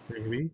Maybe.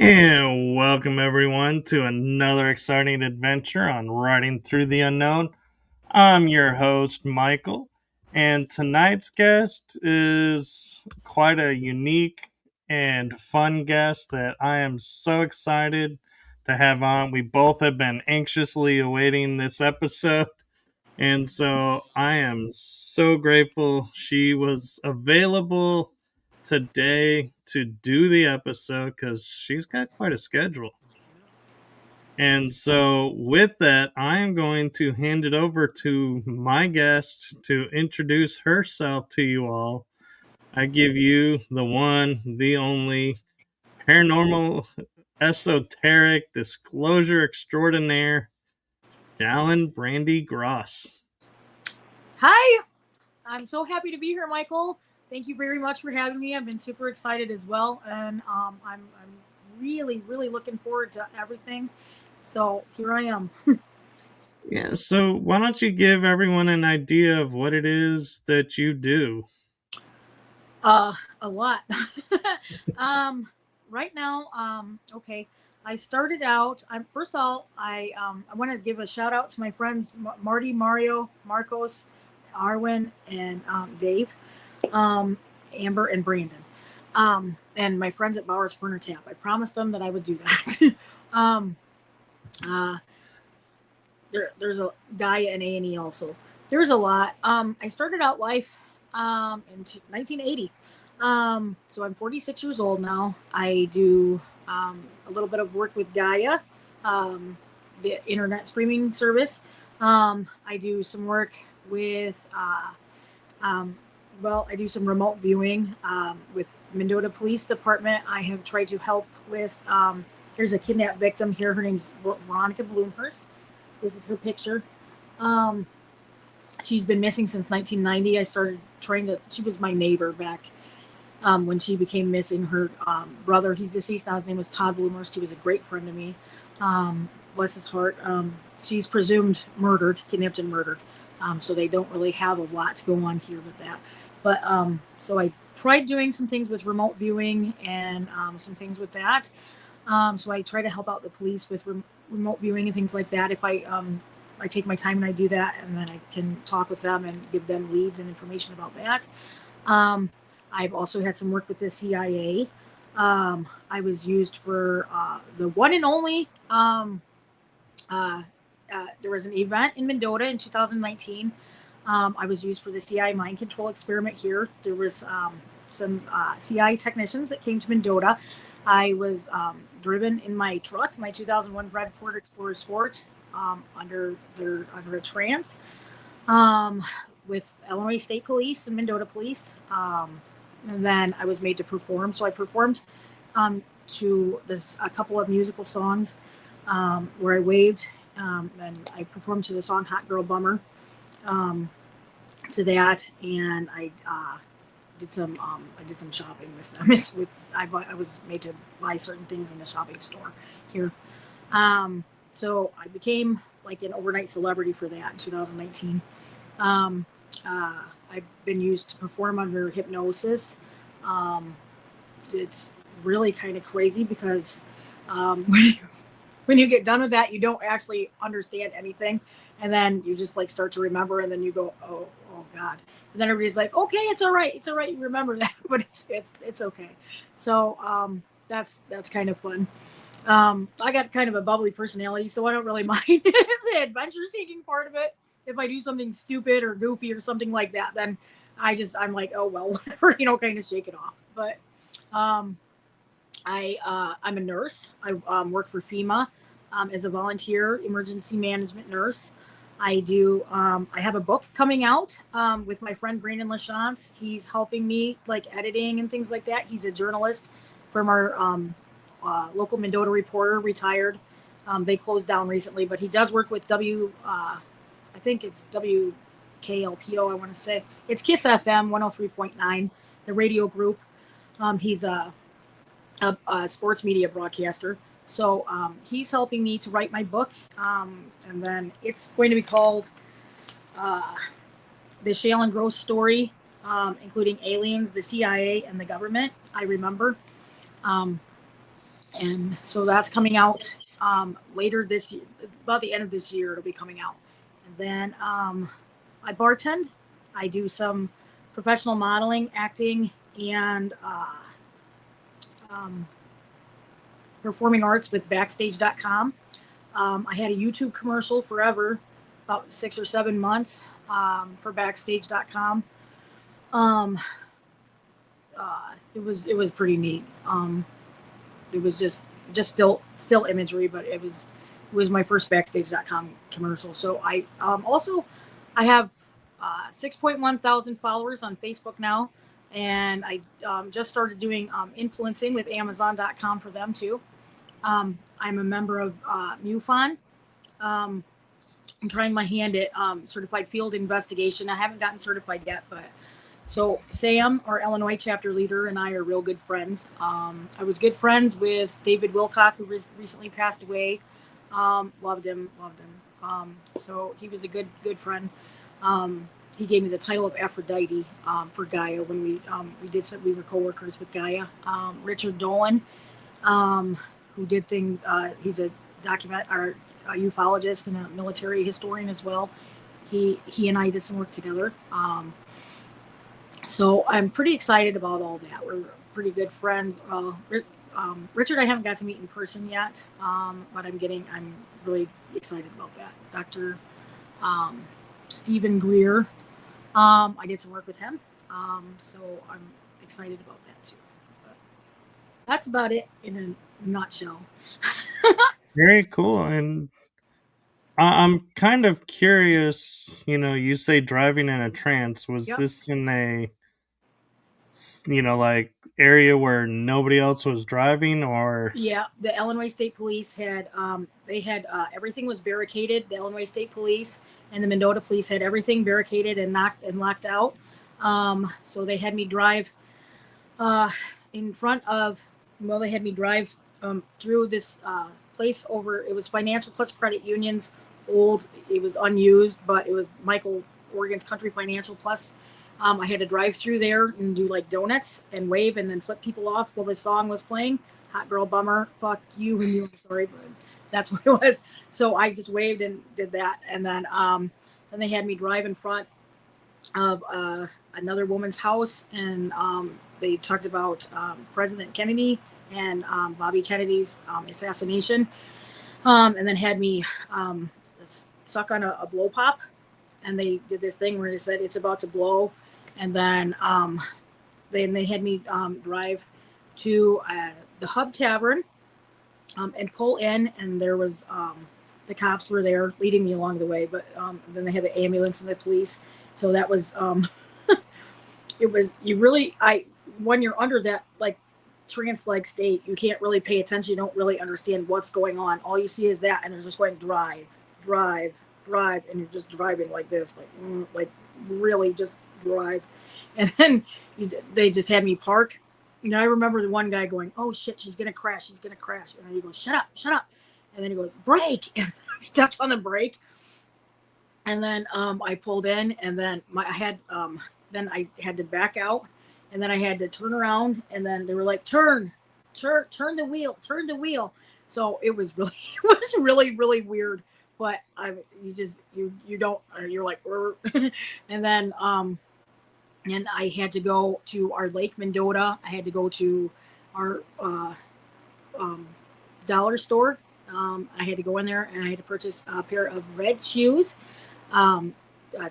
And welcome everyone to another exciting adventure on Riding Through the Unknown. I'm your host, Michael, and tonight's guest is quite a unique and fun guest that I am so excited to have on. We both have been anxiously awaiting this episode, and so I am so grateful she was available today to do the episode because she's got quite a schedule. And so, with that, I am going to hand it over to my guest to introduce herself to you all. I give you the one, the only paranormal, esoteric, disclosure extraordinaire, Shallen Brandi Gross. Hi, I'm so happy to be here, Michael. Thank you very much for having me. I've been super excited as well, and I'm really, really looking forward to everything. So here I am. Yeah, so why don't you give everyone an idea of what it is that you do? A lot. Right now, okay. I started out. First of all, I want to give a shout out to my friends Marty, Mario, Marcos, Arwen, and Dave, Amber, and Brandon, and my friends at Bowers Burner Tap. I promised them that I would do that. There's a guy in A&E also. There's a lot. I started out life in 1980. So I'm 46 years old now. I do a little bit of work with Gaia, the internet streaming service. I do some work with, I do some remote viewing with Mendota Police Department. I have tried to help with, there's a kidnap victim here. Her name's Veronica Blumhorst. This is her picture. She's been missing since 1990. I started trying to, she was my neighbor back when she became missing. Her brother, he's deceased now, his name was Todd Blumhorst. He was a great friend to me. Bless his heart. She's presumed murdered, kidnapped and murdered. So they don't really have a lot to go on here with that. But so I tried doing some things with remote viewing and some things with that. So I try to help out the police with remote viewing and things like that. If I take my time and I do that, and then I can talk with them and give them leads and information about that. I've also had some work with the CIA. I was used for the one and only. There was an event in Mendota in 2019. I was used for the CIA mind control experiment here. There was some CIA technicians that came to Mendota. I was driven in my truck, my 2001 Ford Explorer Sport, under a trance with Illinois State Police and Mendota Police. And then I was made to perform. So I performed to a couple of musical songs where I waved, and I performed to the song "Hot Girl Bummer" to that, and I did some shopping with them. I was made to buy certain things in the shopping store here. So I became like an overnight celebrity for that in 2019. Um, I've been used to perform under hypnosis. Um, it's really kind of crazy because when you get done with that, you don't actually understand anything, and then you just like start to remember, and then you go, oh God, and then everybody's like, okay, it's all right, you remember that, but it's okay. So that's kind of fun. I got kind of a bubbly personality, so I don't really mind the adventure seeking part of it. If I do something stupid or goofy or something like that, then I'm like, oh well, whatever, kind of shake it off. But um, I'm a nurse. I work for FEMA as a volunteer emergency management nurse. I have a book coming out with my friend Brandon LaChance. He's helping me like editing and things like that. He's a journalist from our local Mendota Reporter, retired. They closed down recently, but he does work with I think it's WKLPO, I want to say. It's KISS FM 103.9, the radio group. He's a sports media broadcaster. So he's helping me to write my book. And then it's going to be called The Shallen Gross Story, including aliens, the CIA, and the government. I remember. And so that's coming out later this year, about the end of this year, it'll be coming out. And then I bartend. I do some professional modeling, acting, and performing arts with backstage.com. I had a YouTube commercial forever, about 6 or 7 months for backstage.com. It was pretty neat. It was just still imagery, but it was my first backstage.com commercial. So I have 6.1 thousand followers on Facebook now, and I just started doing influencing with Amazon.com for them too. I'm a member of MUFON. I'm trying my hand at certified field investigation. I haven't gotten certified yet, but so Sam, our Illinois chapter leader, and I are real good friends. I was good friends with David Wilcock, who recently passed away. Loved him. So he was a good friend. He gave me the title of Aphrodite for Gaia when we were coworkers with Gaia. Richard Dolan, who did things. He's a ufologist and a military historian as well. He and I did some work together. So I'm pretty excited about all that. We're pretty good friends. Richard, I haven't got to meet in person yet, but I'm really excited about that. Dr. Stephen Greer, I did some work with him, so I'm excited about that too. But that's about it in a nutshell. Very cool. And I'm kind of curious, you say driving in a trance. Was Yep. this in a, like area where nobody else was driving, or? Yeah, the Illinois State Police had, everything was barricaded. The Illinois State Police and the Mendota Police had everything barricaded and locked out. So they had me drive in front of, they had me drive through this place over, it was Financial Plus Credit Union's old, it was unused, but it was Michael Oregon's Country Financial Plus. I had to drive through there and do like donuts and wave and then flip people off while the song was playing. Hot Girl Bummer, fuck you and you. I'm sorry, but that's what it was. So I just waved and did that, and then they had me drive in front of another woman's house, and they talked about President Kennedy and Bobby Kennedy's assassination, and then had me suck on a blow pop, and they did this thing where they said it's about to blow. And then they had me drive to the Hub Tavern and pull in, and there was the cops were there leading me along the way. But then they had the ambulance and the police. So that was it was when you're under that like trance-like state, you can't really pay attention. You don't really understand what's going on. All you see is that, and they're just going drive, and you're just driving like this, like really just drive. And then they just had me park. I remember the one guy going, oh shit, she's gonna crash, and then you go, shut up. and then he goes, brake, and I stepped on the brake, and then I pulled in, and then then I had to back out, and then I had to turn around, and then they were like, turn the wheel. So it was really really weird. But you're like, and then and I had to go to our Lake Mendota. I had to go to our dollar store. I had to go in there, and I had to purchase a pair of red shoes,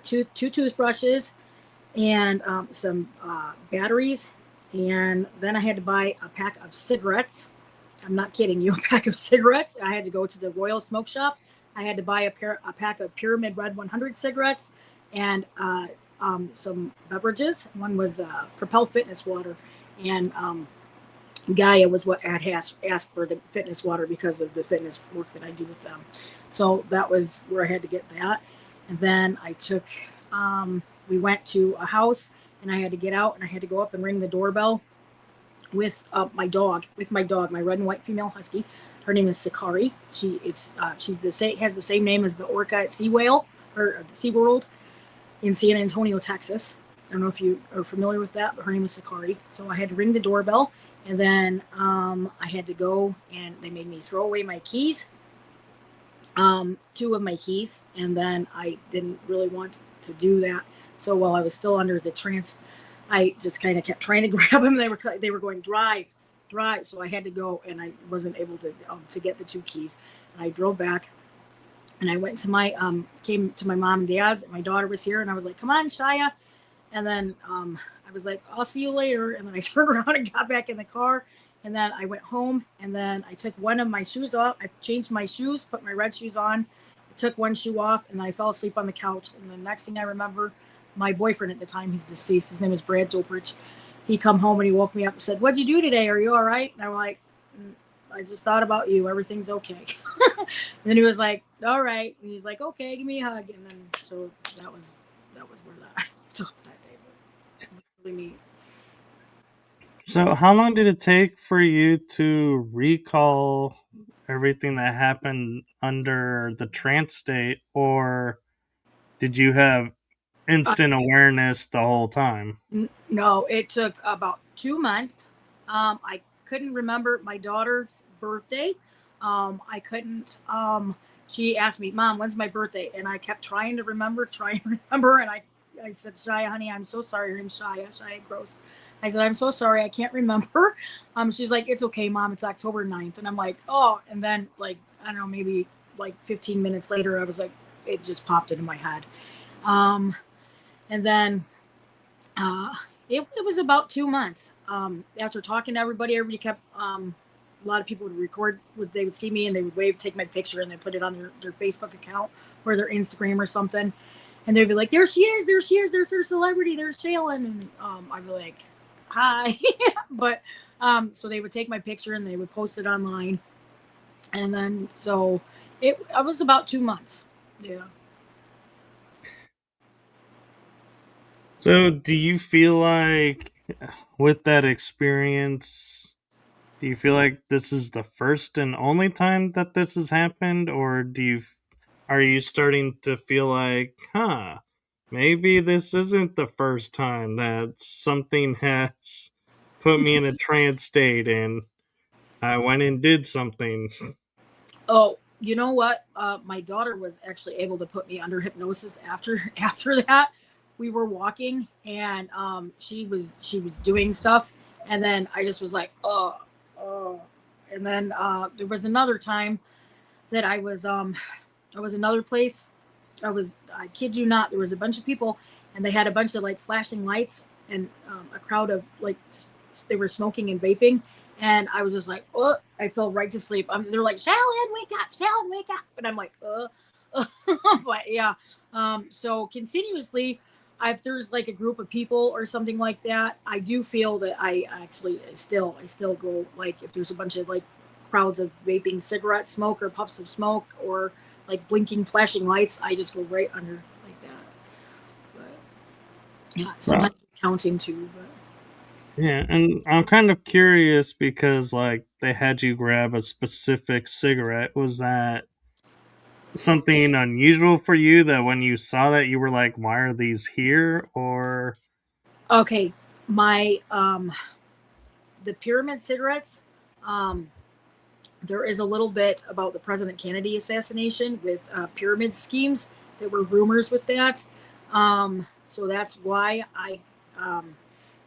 two toothbrushes, and some batteries. And then I had to buy a pack of cigarettes. I'm not kidding you, a pack of cigarettes. I had to go to the Royal Smoke Shop. I had to buy a pack of Pyramid Red 100 cigarettes, and some beverages. One was Propel Fitness water, and Gaia was what I had asked for, the fitness water, because of the fitness work that I do with them. So that was where I had to get that. And then we went to a house, and I had to get out, and I had to go up and ring the doorbell with my dog, my red and white female husky. Her name is Sakari. Has the same name as the orca at SeaWorld in San Antonio, Texas. I don't know if you are familiar with that, but her name is Sakari. So I had to ring the doorbell, and then I had to go, and they made me throw away my keys, 2 of my keys, and then I didn't really want to do that. So while I was still under the trance, I just kind of kept trying to grab them. They were going, drive. So I had to go, and I wasn't able to get the 2 keys. And I drove back, and I went to came to my mom and dad's, and my daughter was here, and I was like, come on, Shyah. And then I was like, I'll see you later. And then I turned around and got back in the car, and then I went home, and then I took one of my shoes off. I changed my shoes, put my red shoes on, took one shoe off, and then I fell asleep on the couch. And the next thing I remember, my boyfriend at the time, he's deceased, his name is Brad Zoprich. He come home, and he woke me up and said, what'd you do today? Are you all right? And I'm like, I just thought about you. Everything's okay. And then he was like, all right. And he's like, okay, give me a hug. And then, so that was where I took that day. But really neat. So how long did it take for you to recall everything that happened under the trance state, or did you have instant awareness the whole time? No, it took about 2 months. I couldn't remember my daughter's birthday. I couldn't. She asked me, Mom, when's my birthday? And I kept trying to remember. And I said, Shyah, honey, I'm so sorry. Her name's Shallen Gross. I said, I'm so sorry. I can't remember. She's like, it's okay, Mom. It's October 9th. And I'm like, oh. And then, like, I don't know, maybe like 15 minutes later, I was like, it just popped into my head. And then it was about 2 months. After talking to everybody kept, a lot of people would record, they would see me, and they would wave, take my picture, and they put it on their Facebook account or their Instagram or something. And they'd be like, there she is, there's her celebrity, there's Shallen. And I'd be like, hi. But so they would take my picture, and they would post it online. And then, so it was about 2 months. Yeah. So do you feel like, with that experience, do you feel like this is the first and only time that this has happened, or are you starting to feel like, maybe this isn't the first time that something has put me in a trance state and I went and did something? Oh, you know what? My daughter was actually able to put me under hypnosis after that. We were walking, and she was doing stuff, and then I just was like, oh. And then there was another time that I was another place. I kid you not, there was a bunch of people, and they had a bunch of like flashing lights, and a crowd of like they were smoking and vaping. And I was just like, oh, I fell right to sleep. They're like, Shallen, wake up. And I'm like, but yeah. So continuously, if there's like a group of people or something like that, I do feel that I actually still go, like, if there's a bunch of like crowds of vaping cigarette smoke or puffs of smoke or like blinking, flashing lights, I just go right under like that. But yeah, sometimes counting too, but. Yeah, and I'm kind of curious because like they had you grab a specific cigarette. Was that something unusual for you that when you saw that you were like, why are these here? Or Okay, my the pyramid cigarettes. Um, there is a little bit about the President Kennedy assassination with pyramid schemes. There were rumors with that, so that's why I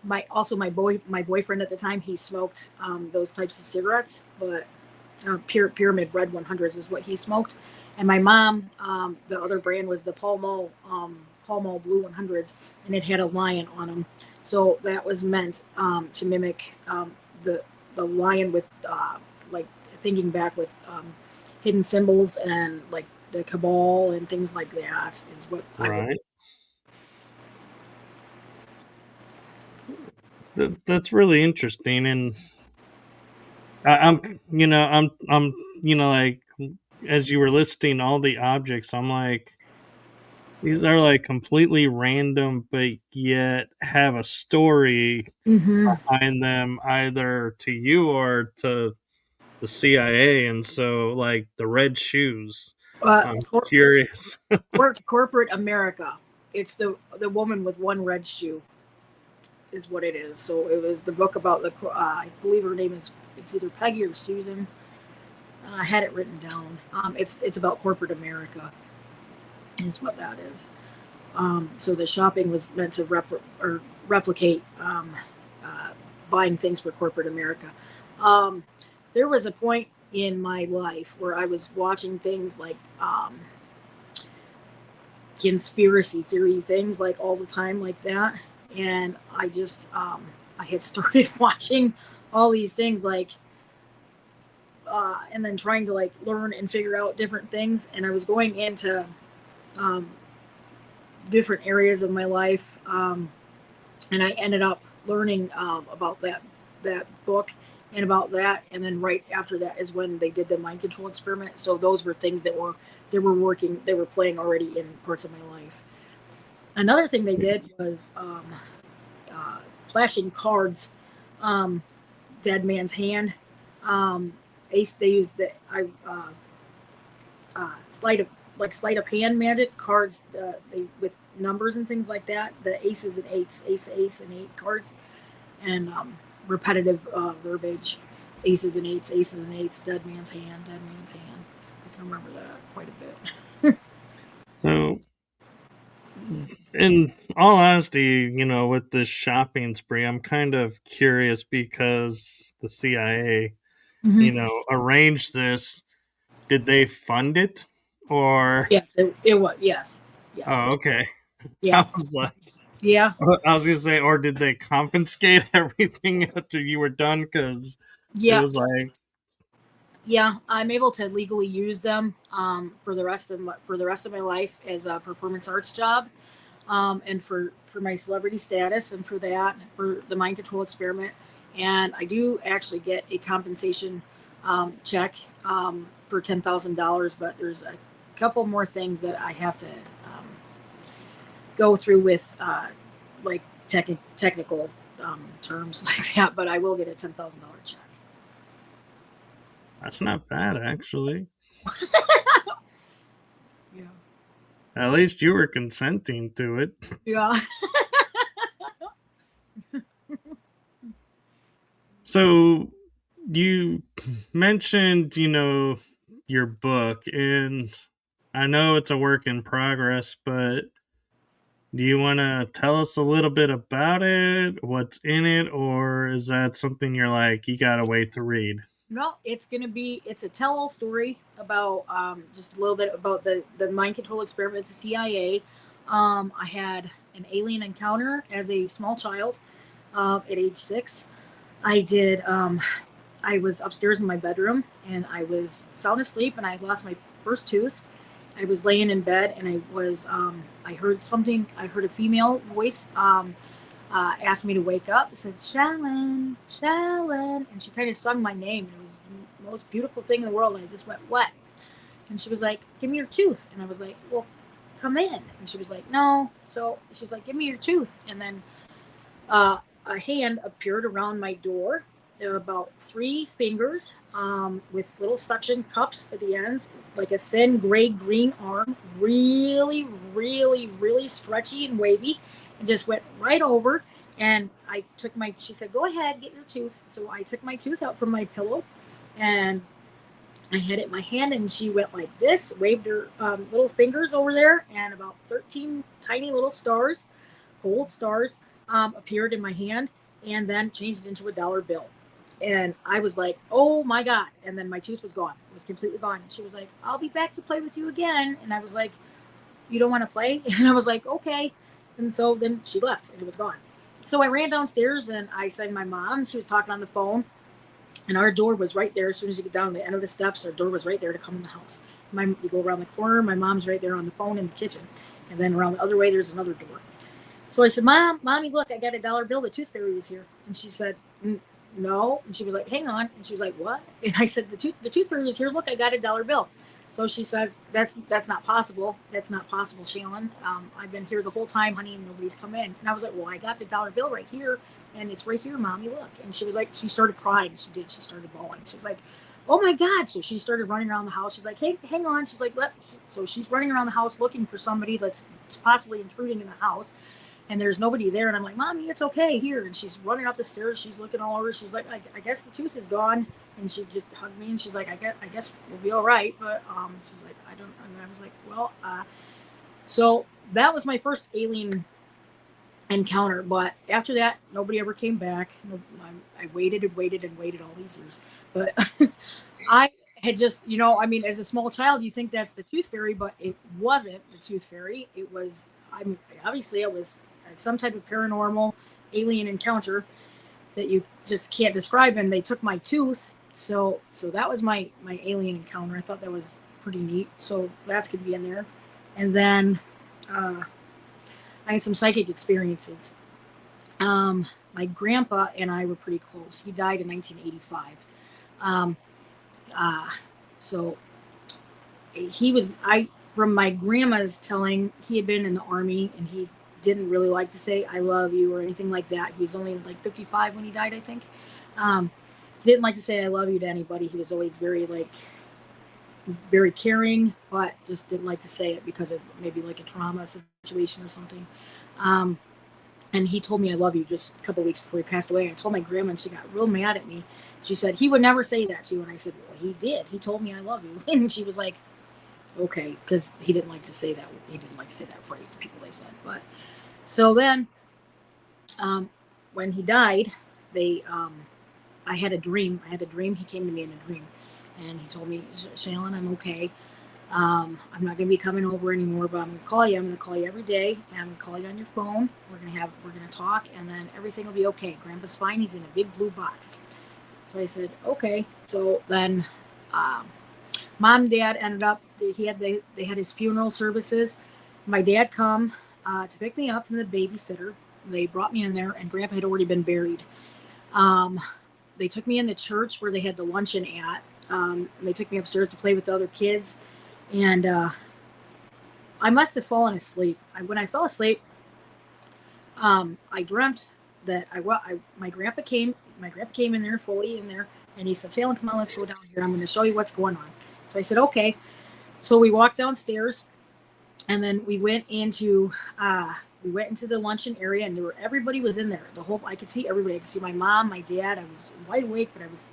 my boyfriend at the time, he smoked those types of cigarettes, but pyramid red 100s is what he smoked. And my mom, the other brand was the Pall Mall blue 100s, and it had a lion on them. So that was meant to mimic the lion with like thinking back with hidden symbols and like the cabal and things like that is what I was. right? That's really interesting, and I'm like as you were listing all the objects, I'm like these are like completely random, but yet have a story Mm-hmm. behind them, either to you or to the CIA. And so, like the red shoes, I'm Cor- curious. corporate America. It's the woman with one red shoe is what it is. So it was the book about the. I believe her name is, it's either Peggy or Susan. I had it written down. It's about corporate America. Is what that is. So the shopping was meant to replicate uh, buying things for corporate America. Um, there was a point in my life where I was watching things like conspiracy theory things like all the time like that, and I just I had started watching all these things like and then trying to like learn and figure out different things, and I was going into um, different areas of my life, and I ended up learning about that book and about that, and then right after that is when they did the mind control experiment. So those were things that were they were playing already in parts of my life. Another thing they did was flashing cards, um, dead man's hand. Um, Ace, they used the sleight of hand magic cards. They with numbers and things like that. The aces and eights, ace and eight cards, and repetitive verbiage. Aces and eights, dead man's hand, dead man's hand. I can remember that quite a bit. So, in all honesty, with this shopping spree, I'm kind of curious because the CIA, Mm-hmm. arranged this. Did they fund it? Or, Yes, it was. Yes, yes, for oh, sure. okay. Yeah, I was like, yeah, I was gonna say, or did they confiscate everything after you were done? Because it yeah. was like, Yeah, I'm able to legally use them for the rest of my life as a performance arts job, and for my celebrity status, and for that for the mind control experiment. And I do actually get a compensation check for $10,000, but there's a couple more things that I have to go through with like technical terms like that. But I will get a $10,000 check. that's not bad, actually. Yeah. At least you were consenting to it. Yeah. So, you mentioned, your book, and I know it's a work in progress, but do you want to tell us a little bit about it? What's in it? Or is that something you're like, you gotta wait to read? No, it's a tell all story about just a little bit about the mind control experiment with the CIA. I had an alien encounter as a small child at age 6. I did. I was upstairs in my bedroom and I was sound asleep and I lost my first tooth. I was laying in bed and I heard something. I heard a female voice asked me to wake up. It said, Shallen, Shallen. And she kind of sung my name. It was the most beautiful thing in the world. And I just went, what? And she was like, give me your tooth. And I was like, well, come in. And she was like, no. So she's like, give me your tooth. And then a hand appeared around my door. There were about 3 fingers with little suction cups at the ends, like a thin gray-green arm, really, really, really stretchy and wavy, and just went right over. And she said, go ahead, get your tooth. So I took my tooth out from my pillow, and I had it in my hand, and she went like this, waved her little fingers over there, and about 13 tiny little stars, gold stars, appeared in my hand, and then changed into a dollar bill. And I was like, oh my God. And then my tooth was gone. It was completely gone. And she was like, I'll be back to play with you again. And I was like, you don't want to play? And I was like, okay. And so then she left, and it was gone. So I ran downstairs, and I said to my mom, she was talking on the phone, and our door was right there. As soon as you get down the end of the steps, our door was right there to come in the house. You go around the corner, my mom's right there on the phone in the kitchen. And then around the other way, there's another door. So I said, Mommy, look, I got a dollar bill. The tooth fairy was here. And she said, no. And she was like, hang on. And she was like, what? And I said, the tooth fairy is here. Look, I got a dollar bill. So she says, that's not possible. That's not possible, Shallen. I've been here the whole time, honey, and nobody's come in. And I was like, well, I got the dollar bill right here. And it's right here, Mommy, look. And she was like, she started crying. She did. She started bawling. She's like, oh my God. So she started running around the house. She's like, hey, hang on. She's like, so she's running around the house looking for somebody that's possibly intruding in the house. And there's nobody there. And I'm like, Mommy, it's okay here. And she's running up the stairs. She's looking all over. She's like, I guess the tooth is gone. And she just hugged me, and she's like, I guess we'll be all right. But she's like, I was like, well, so that was my first alien encounter. But after that, nobody ever came back. I waited and waited and waited all these years. But I had just, as a small child, you think that's the tooth fairy, but it wasn't the tooth fairy. It was, obviously it was some type of paranormal alien encounter that you just can't describe. And they took my tooth. So that was my alien encounter. I thought that was pretty neat. So that's going to be in there. And then I had some psychic experiences. My grandpa and I were pretty close. He died in 1985. So from my grandma's telling, he had been in the Army, and he didn't really like to say I love you or anything like that. He was only like 55 when he died, I think. He didn't like to say I love you to anybody. He was always very caring, but just didn't like to say it because of maybe like a trauma situation or something. And he told me I love you just a couple weeks before he passed away. I told my grandma, and she got real mad at me. She said, he would never say that to you. And I said, well, he did. He told me I love you. And she was like, okay, because he didn't like to say that. He didn't like to say that phrase to people, they said. But so then when he died, I had a dream. He came to me in a dream, and he told me, Shallen, I'm okay. I'm not going to be coming over anymore, but I'm going to call you. I'm going to call you every day, and I'm going to call you on your phone. We're going to talk, and then everything will be okay. Grandpa's fine. He's in a big blue box. So I said, okay. So then Mom and Dad ended up, they had his funeral services. My dad come to pick me up from the babysitter. They brought me in there, and Grandpa had already been buried. They took me in the church where they had the luncheon at. And they took me upstairs to play with the other kids. And I must have fallen asleep. When I fell asleep, I dreamt that my grandpa came in there, fully in there, and he said, Shallen, come on, let's go down here. I'm going to show you what's going on. So I said, okay. So we walked downstairs, and then we went into the luncheon area, and everybody was in there. I could see everybody. I could see my mom, my dad. I was wide awake, but I was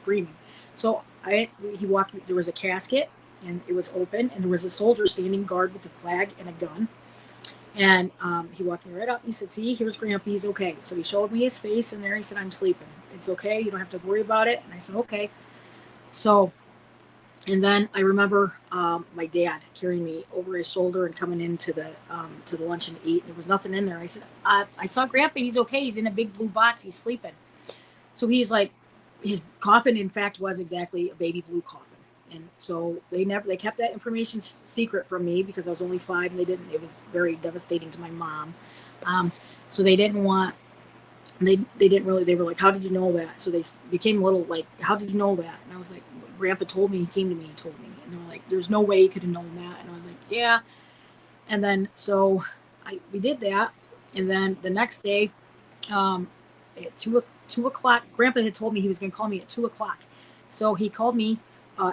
dreaming. So he walked. There was a casket, and it was open, and there was a soldier standing guard with a flag and a gun. And he walked me right up. He said, see, here's Grandpa. He's okay. So he showed me his face in there. He said, I'm sleeping. It's okay. You don't have to worry about it. And I said, okay. So, and then I remember my dad carrying me over his shoulder and coming into the luncheon to eat. There was nothing in there. I said, I saw Grandpa. He's okay. He's in a big blue box. He's sleeping. So he's like, his coffin, in fact, was exactly a baby blue coffin. And so they kept that information secret from me because I was only 5, and it was very devastating to my mom. So they didn't want, they were like, how did you know that? So they became a little like, how did you know that? And I was like, Grandpa told me, he came to me, he told me. And they were like, there's no way you could have known that. And I was like, yeah. And then, so we did that. And then the next day, At 2 o'clock, Grandpa had told me he was going to call me at 2 o'clock. So he called me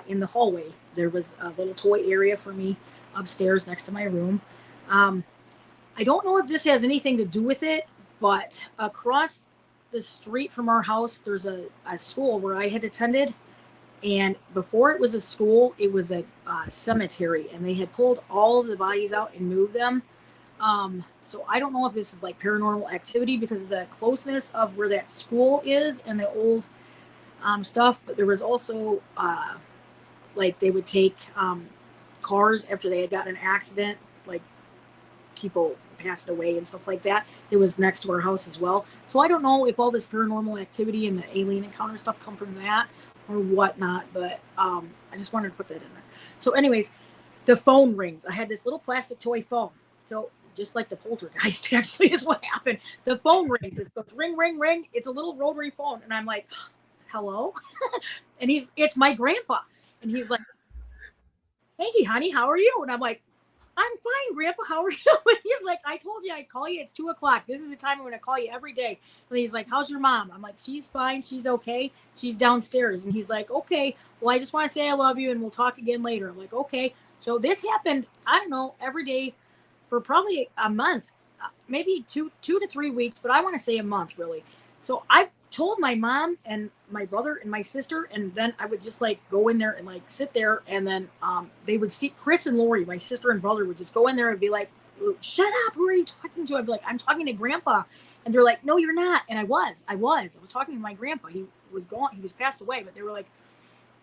in the hallway. There was a little toy area for me upstairs next to my room. I don't know if this has anything to do with it, but across the street from our house, there's a school where I had attended. And before it was a school, it was a cemetery. And they had pulled all of the bodies out and moved them. So I don't know if this is like paranormal activity because of the closeness of where that school is and the old stuff. But there was also like they would take cars after they had gotten an accident, like people passed away and stuff like that. It was next to our house as well. So I don't know if all this paranormal activity and the alien encounter stuff come from that or whatnot, but I just wanted to put that in there. So anyways, the phone rings. I had this little plastic toy phone. So just like the poltergeist actually is what happened. The phone rings. It goes ring, ring, ring. It's a little rotary phone. And I'm like, hello? And it's my grandpa. And he's like, hey, honey, how are you? And I'm like, I'm fine, Grandpa. How are you? And he's like, I told you I'd call you. It's 2 o'clock. This is the time I'm going to call you every day. And he's like, how's your mom? I'm like, she's fine. She's okay. She's downstairs. And he's like, okay, well, I just want to say I love you and we'll talk again later. I'm like, okay. So this happened, I don't know, every day for probably a month, maybe two to 3 weeks, but I want to say a month really. So I told my mom and my brother and my sister, and then I would just like go in there and like sit there, and then they would see Chris and Lori, my sister and brother, would just go in there and be like, shut up, who are you talking to? I'd be like, I'm talking to Grandpa. And they're like, no, you're not. And I was talking to my grandpa. He was gone, he was passed away, but they were like,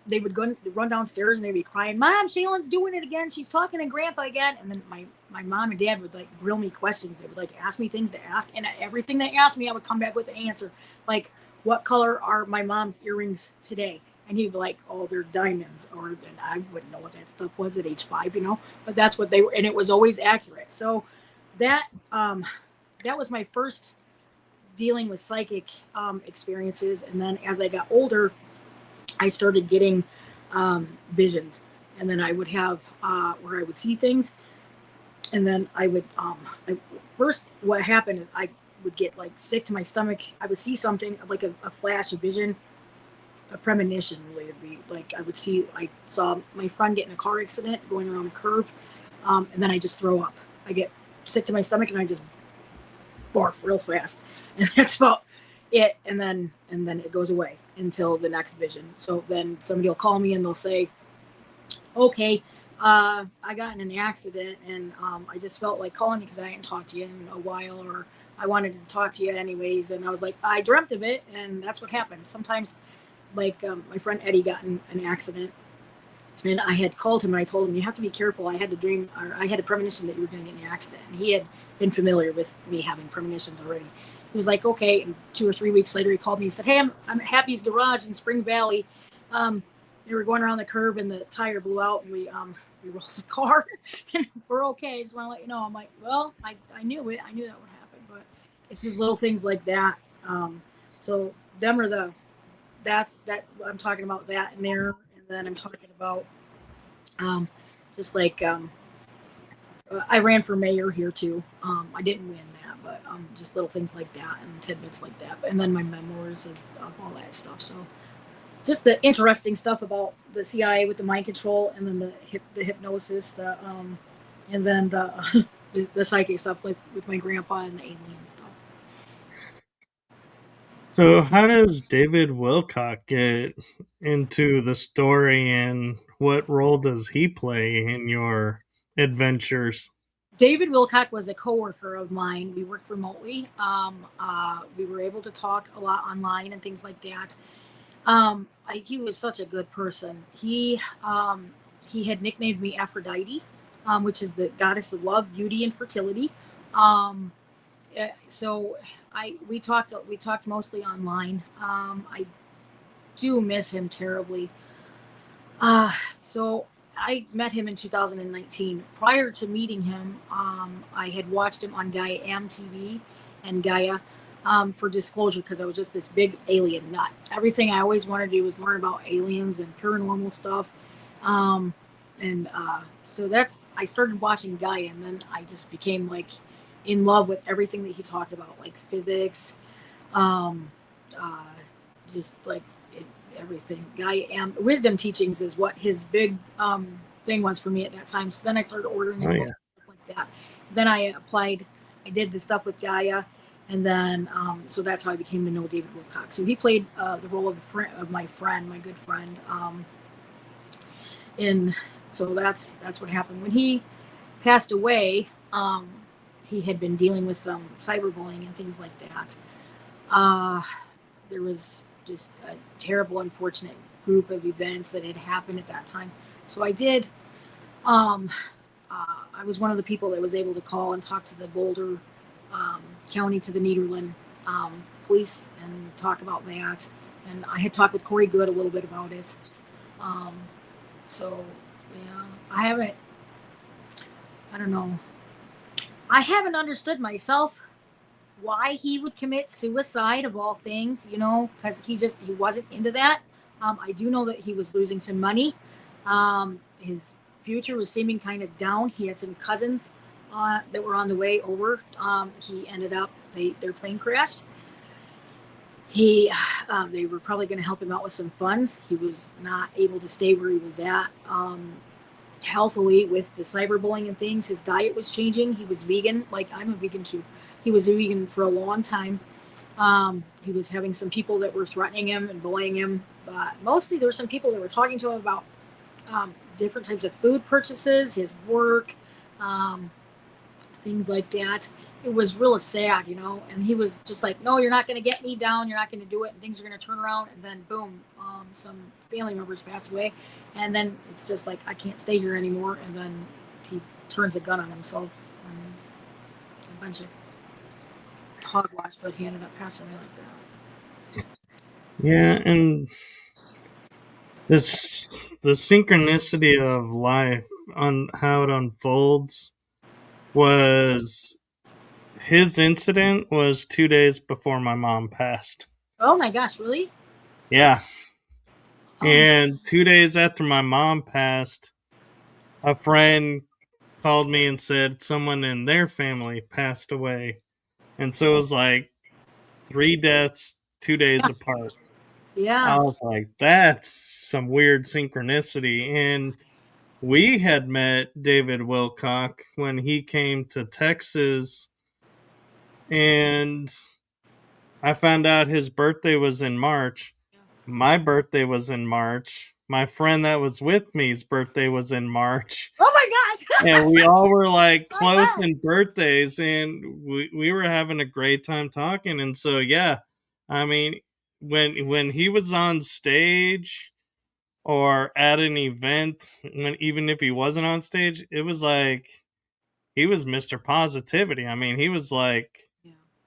they would go run downstairs and they'd be crying, Mom, Shallen's doing it again, she's talking to Grandpa again. And then my mom and dad would like grill me questions. They would like ask me things to ask, and everything they asked me I would come back with the answer, like, what color are my mom's earrings today? And he'd be like, oh, they're diamonds. Or, and I wouldn't know what that stuff was at age 5, but that's what they were, and it was always accurate. So that was my first dealing with psychic experiences. And then as I got older, I started getting visions, and then I would have where I would see things, and then I would first what happened is I would get like sick to my stomach. I would see something like a flash, a vision, a premonition. Really, it'd be like I saw my friend get in a car accident going around a curve, and then I just throw up. I get sick to my stomach and I just barf real fast, and that's about it. And then it goes away until the next vision. So then somebody will call me and they'll say, okay, I got in an accident and I just felt like calling you because I hadn't talked to you in a while, or I wanted to talk to you anyways. And I was like, I dreamt of it, and that's what happened. Sometimes, like my friend Eddie got in an accident, and I had called him and I told him, you have to be careful. I had a dream, or I had a premonition that you were going to get in an accident. And he had been familiar with me having premonitions already. He was like, okay. And 2 or 3 weeks later, he called me and said, hey, I'm at Happy's Garage in Spring Valley. They were going around the curb and the tire blew out, and we rolled the car and we're okay. I just want to let you know. I'm like, well, I knew it. I knew that would happen, but it's just little things like that. So them are that's I'm talking about that in there. And then I'm talking about just like I ran for mayor here too. I didn't win that, but just little things like that and tidbits like that. And then my memoirs of all that stuff. So just the interesting stuff about the CIA with the mind control, and then the hypnosis, and then the psychic stuff, like with my grandpa and the alien stuff. So, how does David Wilcock get into the story, and what role does he play in your adventures? David Wilcock was a coworker of mine. We worked remotely. We were able to talk a lot online and things like that. He was such a good person. He had nicknamed me Aphrodite, which is the goddess of love, beauty, and fertility. So we talked mostly online. I do miss him terribly. So I met him in 2019. Prior to meeting him, I had watched him on Gaia MTV and Gaia for disclosure, because I was just this big alien nut. Everything I always wanted to do was learn about aliens and paranormal stuff. So I started watching Gaia, and then I just became like in love with everything that he talked about, like physics, Um, uh, just like everything. Wisdom teachings is what his big thing was for me at that time. So then I started ordering his books, stuff like that. Then I applied. I did the stuff with Gaia, and then so that's how I became to know David Wilcock. So he played the role of my friend, my good friend. In so that's what happened when he passed away. He had been dealing with some cyberbullying and things like that. There was just a terrible, unfortunate group of events that had happened at that time. So I did. I was one of the people that was able to call and talk to the Boulder County, to the Nederland police, and talk about that. And I had talked with Corey Good a little bit about it. So yeah, I don't know. I haven't understood myself why he would commit suicide of all things, because he wasn't into that. I do know that he was losing some money. His future was seeming kind of down. He had some cousins that were on the way over. He ended up, their plane crashed. They were probably going to help him out with some funds. He was not able to stay where he was at healthily with the cyberbullying and things. His diet was changing. He was vegan, like I'm a vegan too. He was a vegan for a long time. He was having some people that were threatening him and bullying him. Mostly there were some people that were talking to him about different types of food purchases, his work, things like that. It was really sad, and he was just like, no, you're not going to get me down. You're not going to do it. And things are going to turn around. And then boom, some family members passed away. And then it's just like, I can't stay here anymore. And then he turns a gun on himself. And a bunch of hogwash, but he ended up passing away like that. Yeah, and the synchronicity of life on how it unfolds was his incident was 2 days before my mom passed. Oh my gosh, really? Yeah. And 2 days after my mom passed, a friend called me and said someone in their family passed away. And so it was like 3 deaths 2 days apart. Yeah. I was like, that's some weird synchronicity. And we had met David Wilcock when he came to Texas, and I found out his birthday was in March. My birthday was in March. My friend that was with me's birthday was in March. Oh my gosh! And we all were like close in birthdays, and we were having a great time talking. And so yeah, I mean, when he was on stage or at an event, even if he wasn't on stage, it was like he was Mr. Positivity. I mean, he was like,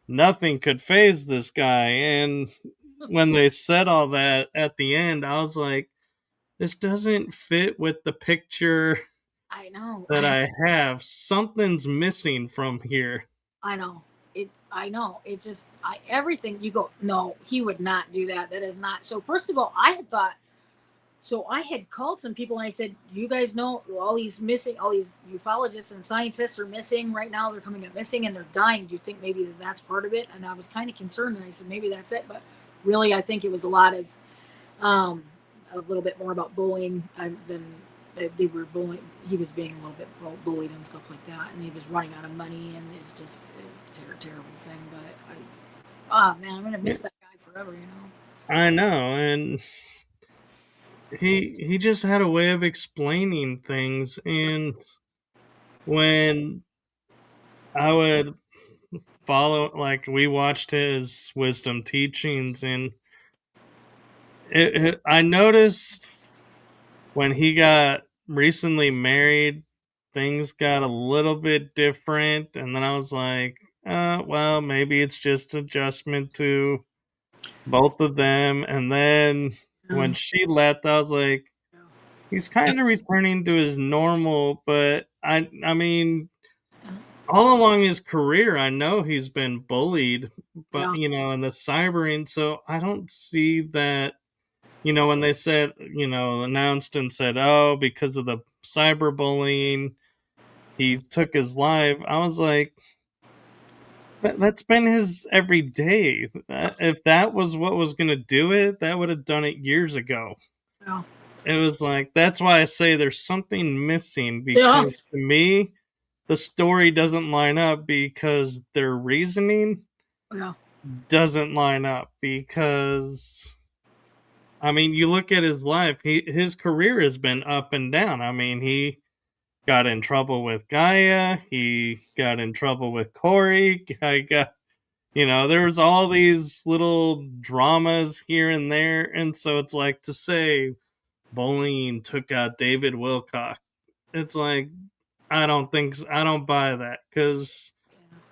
nothing could phase this guy. And when they said all that at the end, I was like, this doesn't fit with the picture I know that I have. Something's missing from here. I know it. I know it. Just everything you go. No, he would not do that. That is not. So first of all, I had thought. So I had called some people and I said, "Do you guys know all these ufologists and scientists are missing right now? They're coming up missing and they're dying. Do you think maybe that's part of it?" And I was kind of concerned, and I said, "Maybe that's it." But really, I think it was a lot of a little bit more about bullying than they were bullying. He was being a little bit bullied and stuff like that, and he was running out of money, and it's just a terrible thing. But man, I'm gonna miss that guy forever. I know, and he just had a way of explaining things, and when I would follow, like, we watched his wisdom teachings, and I noticed when he got recently married, things got a little bit different, and then I was like, well, maybe it's just adjustment to both of them. And then when she left, I was like, he's kind of returning to his normal. But I mean, all along his career, I know he's been bullied, but in the cybering. So I don't see that. When they said, announced and said, oh, because of the cyberbullying, he took his life. I was like, That's been his everyday. If that was what was going to do it, that would have done it years ago. Yeah. It was like, that's why I say there's something missing, Yeah. because to me, the story doesn't line up because their reasoning Yeah. doesn't line up. Because, I mean, you look at his life, his career has been up and down. I mean, he got in trouble with Gaia, he got in trouble with Corey, I got, there was all these little dramas here and there. And so it's like, to say bullying took out David Wilcock, it's like, I don't buy that, because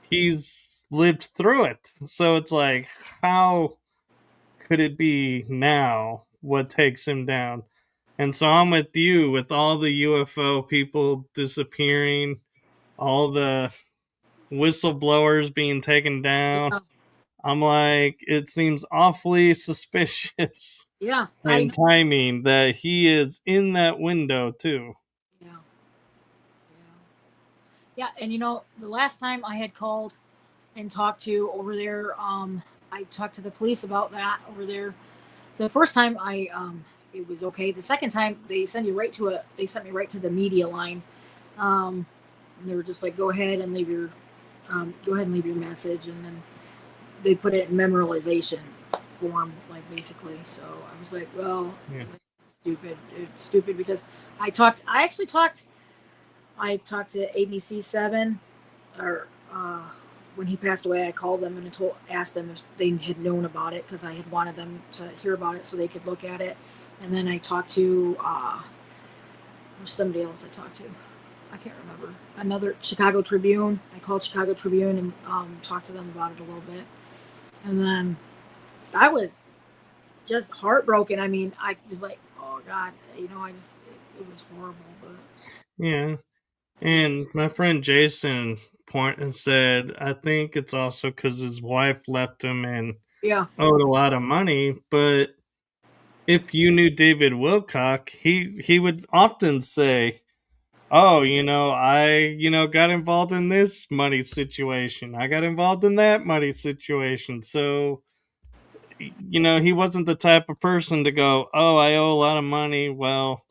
he's lived through it. So it's like, how could it be now what takes him down? And so I'm with you, with all the UFO people disappearing, all the whistleblowers being taken down. Yeah. I'm like, it seems awfully suspicious Yeah. I and know. timing that he is in that window too. Yeah. Yeah. Yeah. And the last time I had called and talked to over there, I talked to the police about that over there. The first time it was okay. The second time they sent me right to the media line. And they were just like, go ahead and leave your message, and then they put it in memorization form, like, basically. So I was like, well, Yeah. stupid. It's stupid because I talked to ABC7, or when he passed away. I called them and asked them if they had known about it, because I had wanted them to hear about it so they could look at it. And then I talked to somebody else I talked to. I can't remember. Another Chicago Tribune. I called Chicago Tribune and talked to them about it a little bit. And then I was just heartbroken. I mean, I was like, oh God, it was horrible. But Yeah. And my friend Jason said, I think it's also because his wife left him and yeah, owed a lot of money. But if you knew David Wilcock, he would often say, oh, I, got involved in this money situation. I got involved in that money situation. So, he wasn't the type of person to go, oh, I owe a lot of money. Well,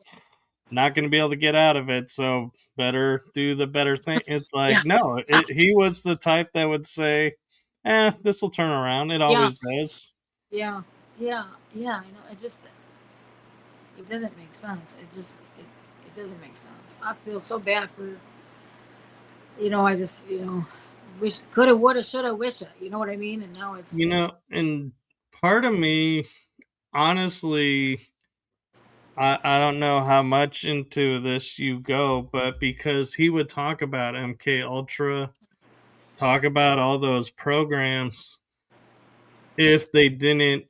not going to be able to get out of it. So better do the better thing. It's yeah, like, no, he was the type that would say, this will turn around. It yeah, always does. yeah, yeah, yeah. It doesn't make sense. It doesn't make sense. I feel so bad for I just wish, coulda, woulda, shoulda, wisha. You know what I mean? And now it's And part of me, honestly, I don't know how much into this you go, but because he would talk about MK Ultra, talk about all those programs, if they didn't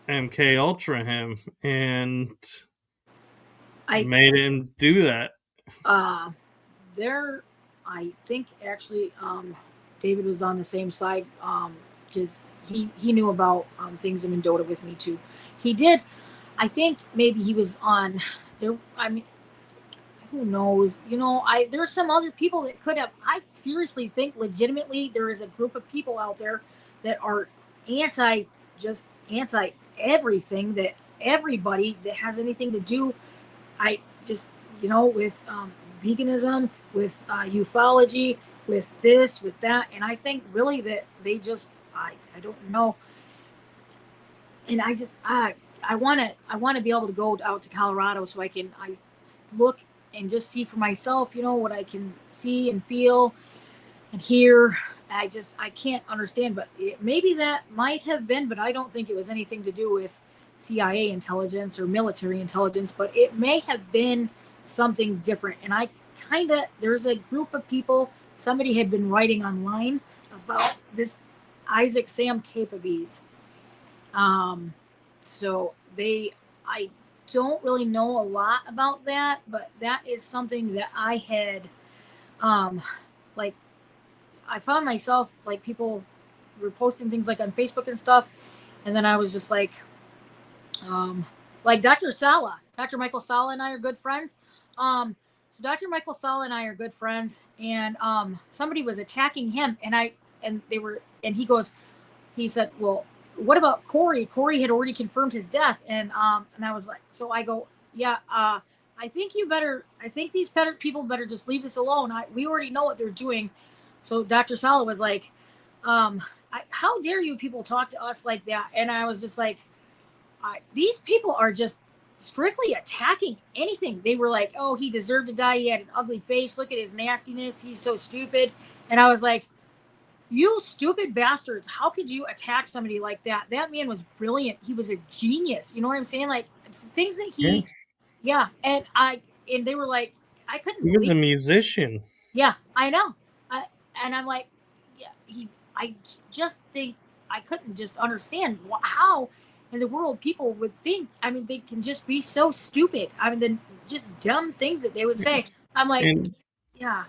MK Ultra him and I made him do that. uh there I think actually David was on the same side, because he knew about things in Mendota with me too. He did. I think maybe he was on there. I mean, who knows? There's some other people that could have. I seriously think, legitimately, there is a group of people out there that are anti, just anti everything, that everybody that has anything to do. I just with veganism, with ufology, with this, with that, and I think really that they just I don't know. And I want to be able to go out to Colorado so I look and just see for myself, what I can see and feel and hear. I can't understand, but maybe that might have been, but I don't think it was anything to do with CIA intelligence or military intelligence, but it may have been something different. And there's a group of people, somebody had been writing online about this Isaac Sam Capabes. So I don't really know a lot about that, but that is something that I had, like, I found myself, like, people were posting things like on Facebook and stuff. And then I was just like Dr. Michael Sala and I are good friends. So Dr. Michael Sala and I are good friends, and somebody was attacking him, and and he said, well, what about Corey? Corey had already confirmed his death. And I was like, so I go, yeah, I think these people better just leave this alone. We already know what they're doing. So Dr. Sala was like, how dare you people talk to us like that? And I was just like, these people are just strictly attacking anything. They were like, oh, he deserved to die. He had an ugly face. Look at his nastiness. He's so stupid. And I was like, you stupid bastards. How could you attack somebody like that? That man was brilliant. He was a genius. You know what I'm saying? Like things that yeah. And they were like, I couldn't He was believe. a musician. Yeah, I know. And I'm like, yeah, I just think I couldn't just understand how in the world people would think. I mean, they can just be so stupid. I mean, the just dumb things that they would say. I'm like, And yeah.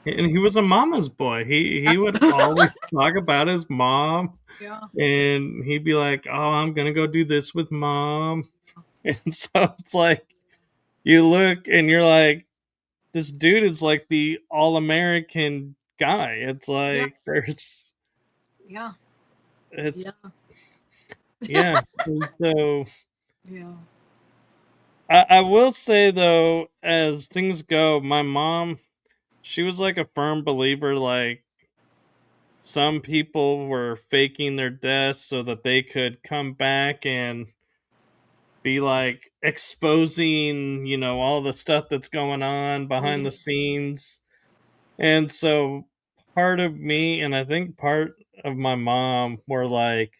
he was a mama's boy. He would always talk about his mom, Yeah. and he'd be like, "Oh, I'm gonna go do this with mom." And so it's like you look and you're like, this dude is like the all-American guy. It's Yeah. like there's Yeah. Yeah. it's yeah. And so Yeah. I will say though, as things go, my mom, she was like a firm believer, like some people were faking their deaths so that they could come back and be like exposing, all the stuff that's going on Oh, behind yeah. the scenes. And so part of me and I think part of my mom were like,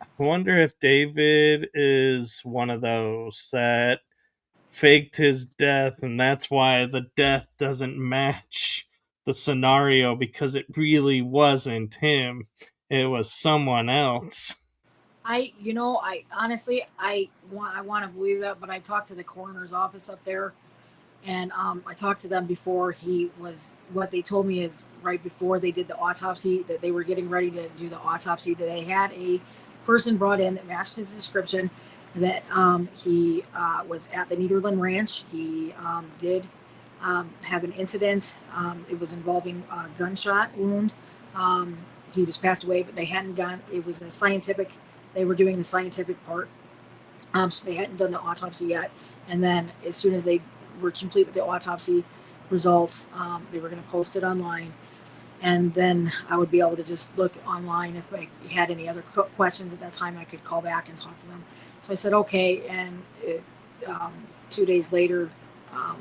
I wonder if David is one of those that faked his death and that's why the death doesn't match the scenario because it really wasn't him. It was someone else. I honestly, I want to believe that, but I talked to the coroner's office up there, and I talked to them before he was. What they told me is right before they did the autopsy, that they were getting ready to do the autopsy, that they had a person brought in that matched his description. That he was at the Nederland Ranch. He did have an incident. It was involving a gunshot wound. He was passed away, but they hadn't gone. It was a scientific. They were doing the scientific part, so they hadn't done the autopsy yet. And then, as soon as they were complete with the autopsy results, they were going to post it online. And then I would be able to just look online if I had any other questions at that time. I could call back and talk to them. So I said okay, and 2 days later, um,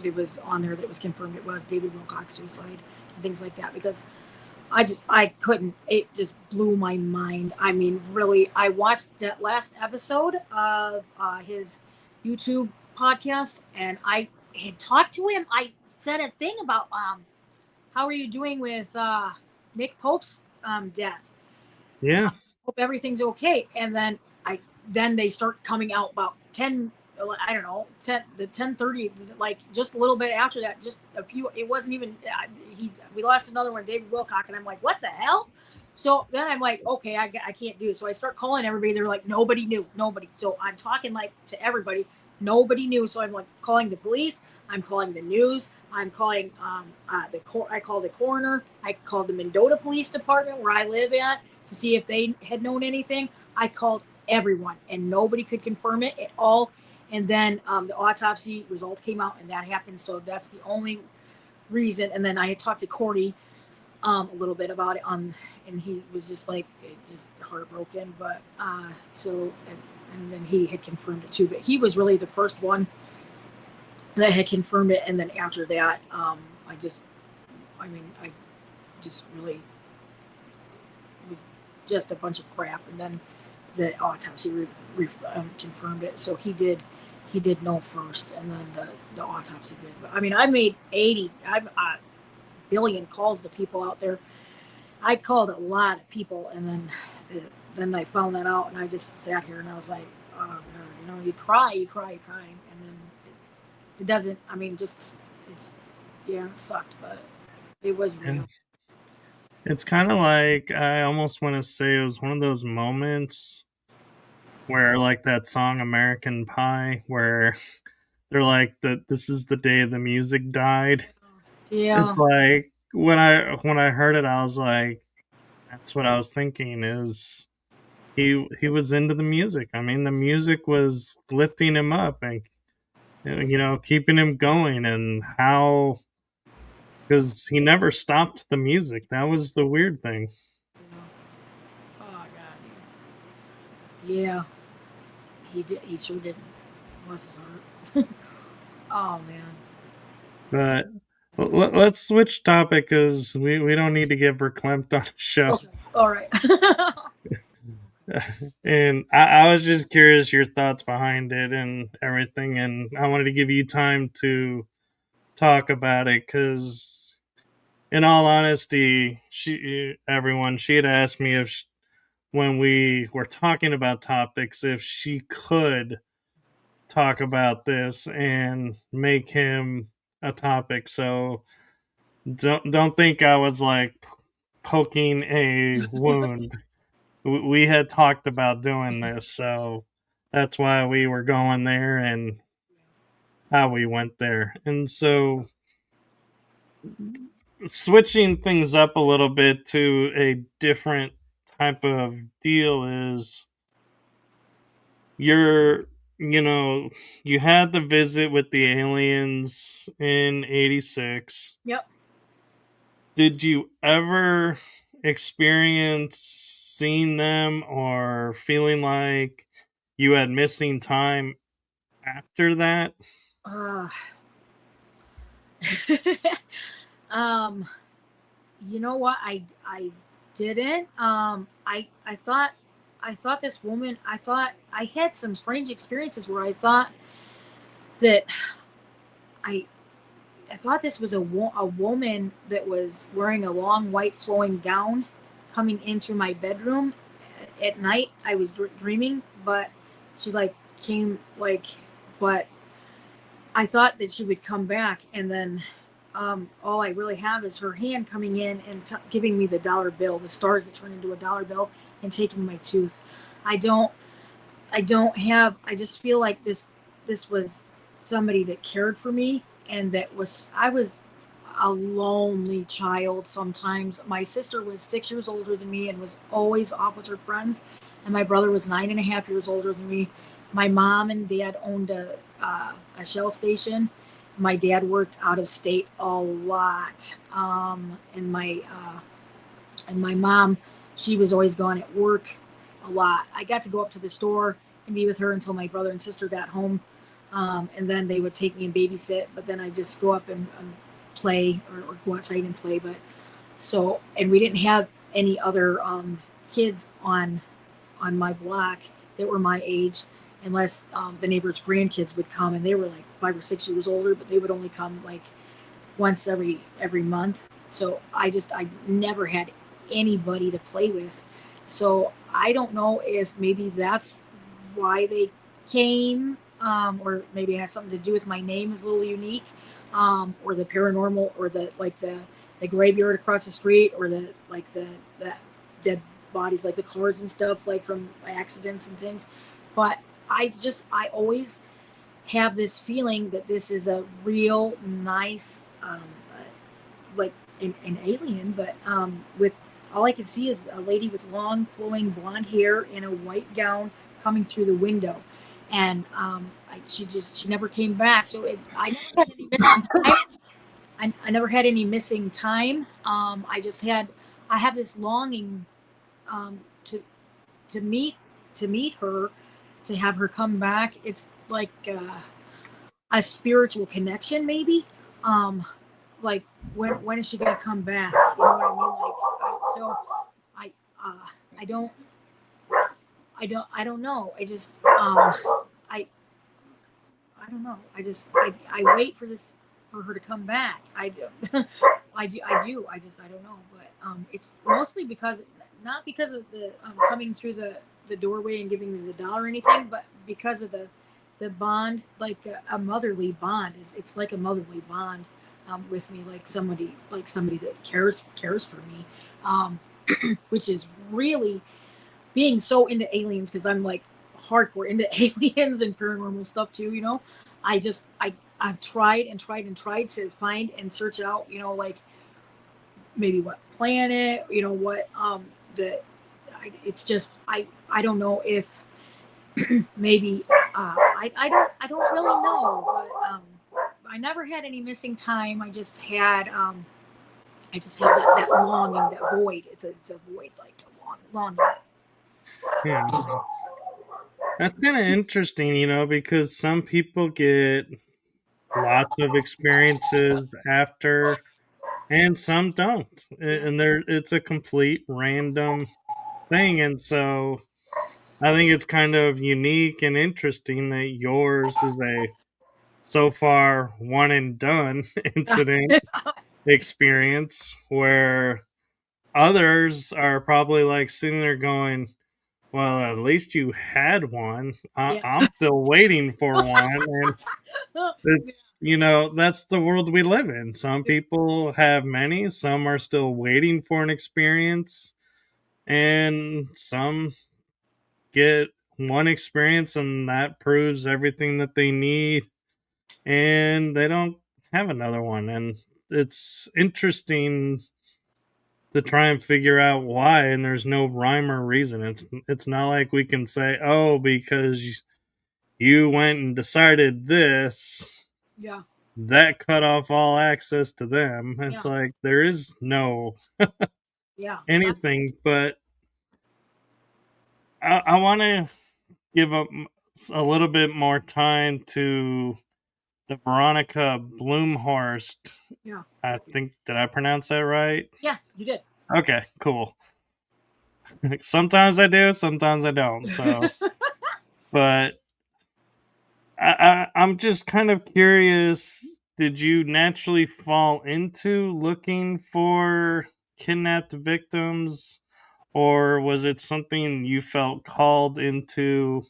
it was on there that it was confirmed it was David Wilcock suicide and things like that, because I couldn't. It just blew my mind. I mean, really, I watched that last episode of his YouTube podcast, and I had talked to him. I said a thing about how are you doing with Nick Pope's death? Yeah. Hope everything's okay. And then they start coming out about 10, I don't know, 10:30, like just a little bit after that, just a few. It wasn't even we lost another one, David Wilcock, and I'm like, what the hell? So then I'm like, okay, I can't do it. So I start calling everybody. They're like, nobody knew, nobody. So I'm talking like to everybody. Nobody knew. So I'm like calling the police. I'm calling the news. I'm calling I called the coroner. I called the Mendota Police Department where I live at to see if they had known anything. I called everyone, and nobody could confirm it at all. And then the autopsy results came out, and that happened. So that's the only reason. And then I had talked to Corey a little bit about it, and he was just like, just heartbroken. But and then he had confirmed it too. But he was really the first one that had confirmed it. And then after that, I just really was just a bunch of crap. And then the autopsy confirmed it. So he did know first, and then the autopsy did. But I mean, I made 80 billion calls to people out there. I called a lot of people, and then I found that out, and I just sat here and I was like, oh, no, you cry, and then it doesn't. I mean, just it's it sucked, but it was real. It's kind of like I almost want to say it was one of those moments where, like that song American Pie, where they're like, this is the day the music died. It's Yeah. like when I heard it, I was like, That's what I was thinking. Is he was into the music. I mean, the music was lifting him up and keeping him going, and how, because he never stopped the music. That was the weird thing. Oh God. Yeah, he did. He sure didn't. Bless his heart. Oh man. But let's switch topic, because we don't need to get verklempt on the show. Okay. All right. And I was just curious your thoughts behind it and everything, and I wanted to give you time to talk about it, because in all honesty, she had asked me if when we were talking about topics, if she could talk about this and make him a topic. So don't think I was like poking a wound. We had talked about doing this, so that's why we were going there and how we went there. And so, switching things up a little bit to a different type of deal is, you're you had the visit with the aliens in 86. Yep. Did you ever experience seeing them or feeling like you had missing time after that? Uh, you know what? I didn't. I thought this woman. I thought I had some strange experiences where I thought that I I thought this was a woman that was wearing a long white flowing gown coming into my bedroom at night. I was dreaming, but she like came like, but I thought that she would come back, and then all I really have is her hand coming in and giving me the dollar bill, the stars that turn into a dollar bill, and taking my tooth. I don't. I don't have. I just feel like this was somebody that cared for me, and that was I was a lonely child. Sometimes my sister was 6 years older than me and was always off with her friends, and my brother was 9.5 years older than me. My mom and dad owned a shell station. My dad worked out of state a lot, and my mom, she was always gone at work a lot. I got to go up to the store and be with her until my brother and sister got home, and then they would take me and babysit. But then I just go up and play, or go outside and play. But so, and we didn't have any other kids on my block that were my age, unless the neighbors' grandkids would come, and they were like 5 or 6 years older, but they would only come like once every month. So I never had anybody to play with. So I don't know if maybe that's why they came, or maybe it has something to do with my name is a little unique, or the paranormal, or the graveyard across the street, or the dead bodies, like the cards and stuff, like from accidents and things. But I always have this feeling that this is a real nice, like an alien, but with all I could see is a lady with long flowing blonde hair in a white gown coming through the window, and she never came back. So I never had any missing time. I never had any missing time. I have this longing to meet her, to have her come back. It's like a spiritual connection, maybe. Like, when is she gonna come back? You know what I mean? Like, so I I don't know. I just I don't know. I wait for her to come back. I do. I do. I don't know. But it's mostly not because of the coming through the doorway and giving me the dollar or anything, but because of the bond, like a motherly bond. It's like a motherly bond with me, like somebody that cares for me, which is really being so into aliens, because I'm like hardcore into aliens and paranormal stuff too. I've tried and tried and tried to find and search out, like maybe what planet, what it's just I don't know if maybe I don't really know, but I never had any missing time. I just had that longing, that void. It's a void, like a longing. Yeah. That's kind of interesting, because some people get lots of experiences after, and some don't. And it's a complete random thing. And so I think it's kind of unique and interesting that yours is a so far one and done incident experience, where others are probably like sitting there going, well, at least you had one. I'm still waiting for one. And that's the world we live in. Some people have many, some are still waiting for an experience, and some get one experience and that proves everything that they need, and they don't have another one. And it's interesting to try and figure out why, and there's no rhyme or reason. It's not like we can say, oh, because you went and decided this, Yeah. that cut off all access to them. It's Yeah. like there is no anything. But I want to give a little bit more time to the Veronica Blumhorst. Yeah. I think, did I pronounce that right? Yeah, you did. Okay, cool. Sometimes I do, sometimes I don't. So, but I'm just kind of curious. Did you naturally fall into looking for kidnapped victims, or was it something you felt called into?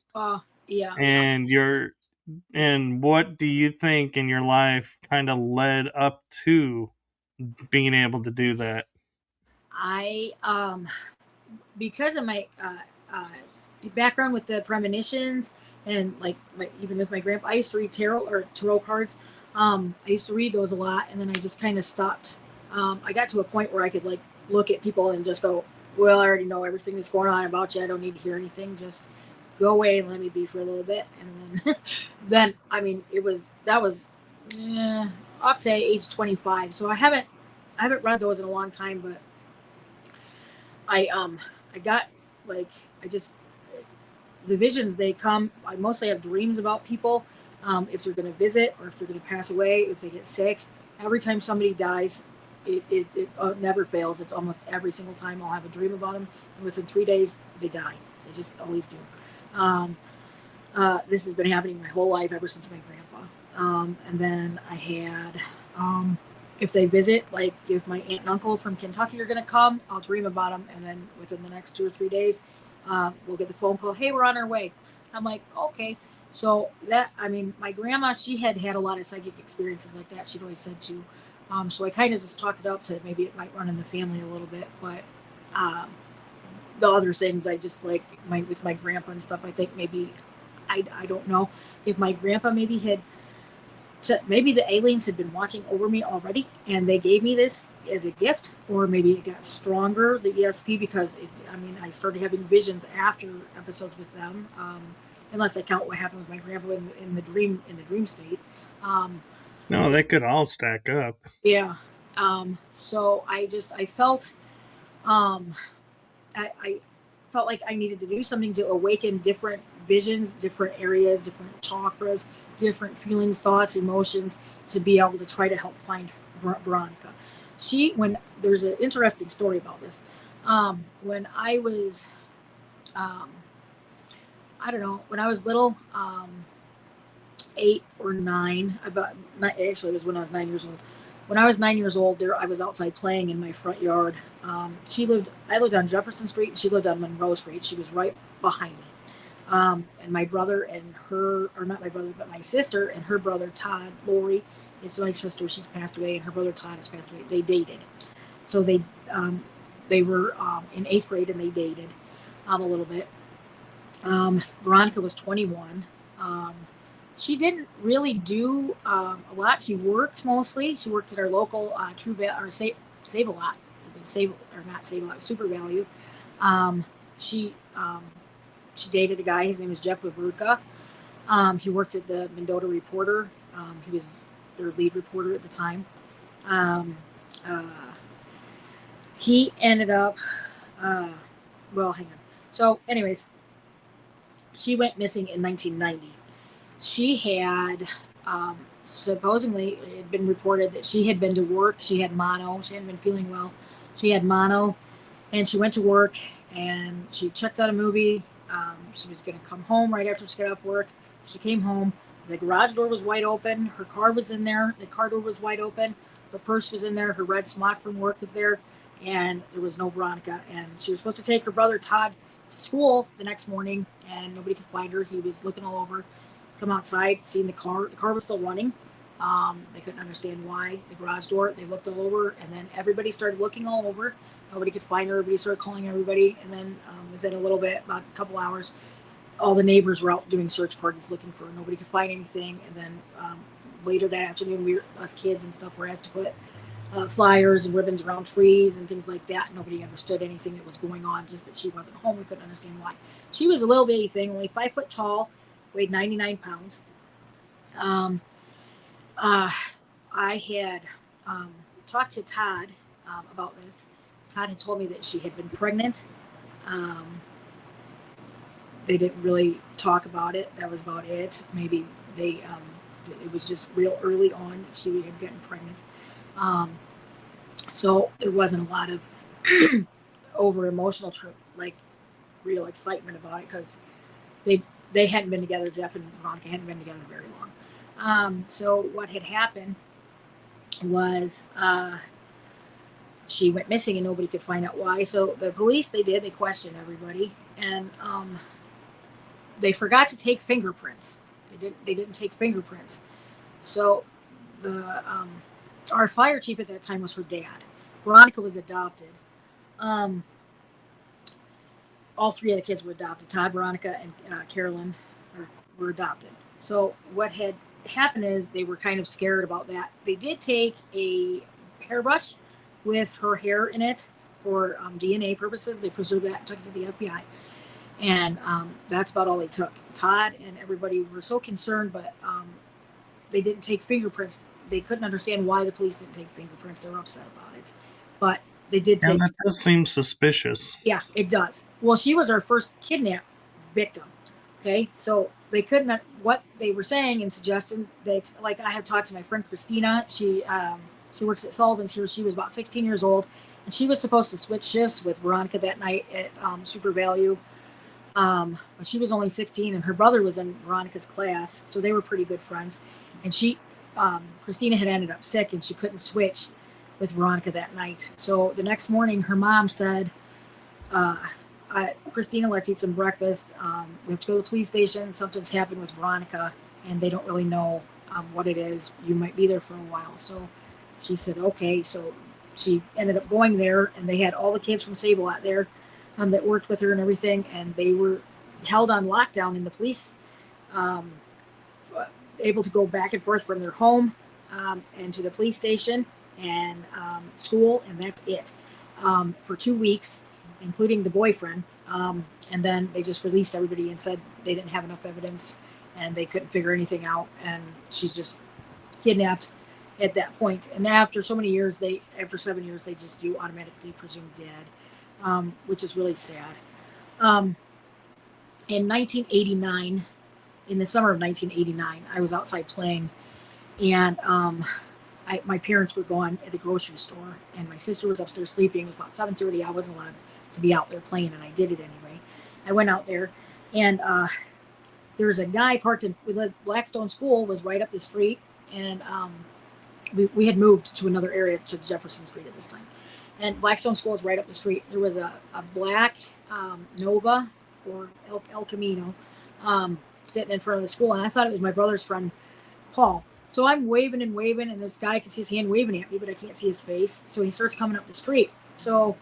Yeah. And what do you think in your life kind of led up to being able to do that? I because of my background with the premonitions, and like even with my grandpa, I used to read tarot cards. I used to read those a lot, and then I just kind of stopped. I got to a point where I could like look at people and just go, well, I already know everything that's going on about you. I don't need to hear anything. Just go away and let me be for a little bit. And then then I mean that was up to age 25. So I haven't read those in a long time, but I got like I just the visions, they come. I mostly have dreams about people, if they're going to visit or if they're going to pass away, if they get sick. Every time somebody dies, it never fails. It's almost every single time I'll have a dream about them, and within 3 days they die. They just always do. This has been happening my whole life, ever since my grandpa. And then I had, if they visit, like if my aunt and uncle from Kentucky are going to come, I'll dream about them, and then within the next 2 or 3 days, we'll get the phone call, hey, we're on our way. I'm like, okay. So my grandma, she had a lot of psychic experiences like that. She'd always said to. So I kind of just chalked it up to maybe it might run in the family a little bit, but the other things I just like with my grandpa and stuff, I think maybe I don't know if my grandpa maybe maybe the aliens had been watching over me already and they gave me this as a gift, or maybe it got stronger, the ESP, because I started having visions after episodes with them, unless I count what happened with my grandpa in the dream state. No, they could all stack up. Yeah. So I felt, I felt like I needed to do something to awaken different visions, different areas, different chakras, different feelings, thoughts, emotions, to be able to try to help find Veronica. There's an interesting story about this. When I was, I don't know, when I was little, 8 or 9, actually it was when I was 9 years old. When I was 9 years old, I was outside playing in my front yard. I lived on Jefferson Street, and she lived on Monroe Street. She was right behind me. And my brother and her, or not my brother, but my sister and her brother, Todd, Lori, is my sister. She's passed away, and her brother, Todd, has passed away. They dated. So they were in 8th grade, and they dated a little bit. Veronica was 21. She didn't really do a lot. She worked mostly. She worked at our local Save a Lot. It was Save, or not Save a Lot, Super Value. She dated a guy. His name was Jeff Baburka. He worked at the Mendota Reporter. He was their lead reporter at the time. He ended up, well, hang on. So, anyways, she went missing in 1990. She had, supposedly, it had been reported that she had been to work. She had mono. She hadn't been feeling well. She had mono, and she went to work, and she checked out a movie. She was going to come home right after she got off work. She came home. The garage door was wide open. Her car was in there. The car door was wide open. Her purse was in there. Her red smock from work was there. And there was no Veronica. And she was supposed to take her brother Todd to school the next morning, and nobody could find her. He was looking all over. Come outside, seen the car. The car was still running. They couldn't understand why. The garage door, they looked all over, and then everybody started looking all over. Nobody could find her. Everybody started calling everybody. And then within a little bit, about a couple hours, all the neighbors were out doing search parties looking for her. Nobody could find anything. And then later that afternoon, us kids and stuff were asked to put flyers and ribbons around trees and things like that. Nobody understood anything that was going on, just that she wasn't home. We couldn't understand why. She was a little bitty thing, only 5 foot tall, weighed 99 pounds. I had talked to Todd about this. Todd had told me that she had been pregnant. They didn't really talk about it. That was about it. Maybe it was just real early on that she had gotten pregnant. So there wasn't a lot of over emotional like real excitement about it, because they hadn't been together. Jeff and Veronica hadn't been together very long. So what had happened was she went missing and nobody could find out why. So the police, they questioned everybody, and they forgot to take fingerprints. They didn't take fingerprints. So our fire chief at that time was her dad. Veronica was adopted. All 3 of the kids were adopted. Todd, Veronica, and Carolyn were adopted. So what had happened is they were kind of scared about that. They did take a hairbrush with her hair in it for DNA purposes. They preserved that and took it to the FBI. And that's about all they took. Todd and everybody were so concerned, but they didn't take fingerprints. They couldn't understand why the police didn't take fingerprints. They were upset about it. But they did take... And that does seem suspicious. Yeah, it does. Well, she was our first kidnap victim. Okay, so they couldn't... What they were saying and suggesting, that, like, I have talked to my friend Christina. She works at Sullivan's here. She was about 16 years old, and she was supposed to switch shifts with Veronica that night at Super Value. But she was only 16, and her brother was in Veronica's class, so they were pretty good friends. And Christina had ended up sick, and she couldn't switch with Veronica that night. So the next morning, her mom said, Christina, let's eat some breakfast. We have to go to the police station. Something's happened with Veronica, and they don't really know what it is. You might be there for a while. So she said, okay. So she ended up going there, and they had all the kids from Sable out there that worked with her and everything, and they were held on lockdown in the police, able to go back and forth from their home and to the police station and school, and that's it, for 2 weeks, including the boyfriend. And then they just released everybody and said they didn't have enough evidence and they couldn't figure anything out, and she's just kidnapped at that point. And after so many years, after 7 years, they just do automatically presume dead, which is really sad. In 1989, in the summer of 1989, I was outside playing, and my parents were gone at the grocery store, and my sister was upstairs sleeping. It was about 7:30. I wasn't allowed to be out there playing, and I did it anyway. I went out there, and there was a guy parked in Blackstone School was right up the street, and we had moved to another area, to Jefferson Street at this time. And Blackstone School is right up the street. There was a black Nova, or El Camino, sitting in front of the school, and I thought it was my brother's friend, Paul. So I'm waving and waving, and this guy can see his hand waving at me, but I can't see his face. So he starts coming up the street. So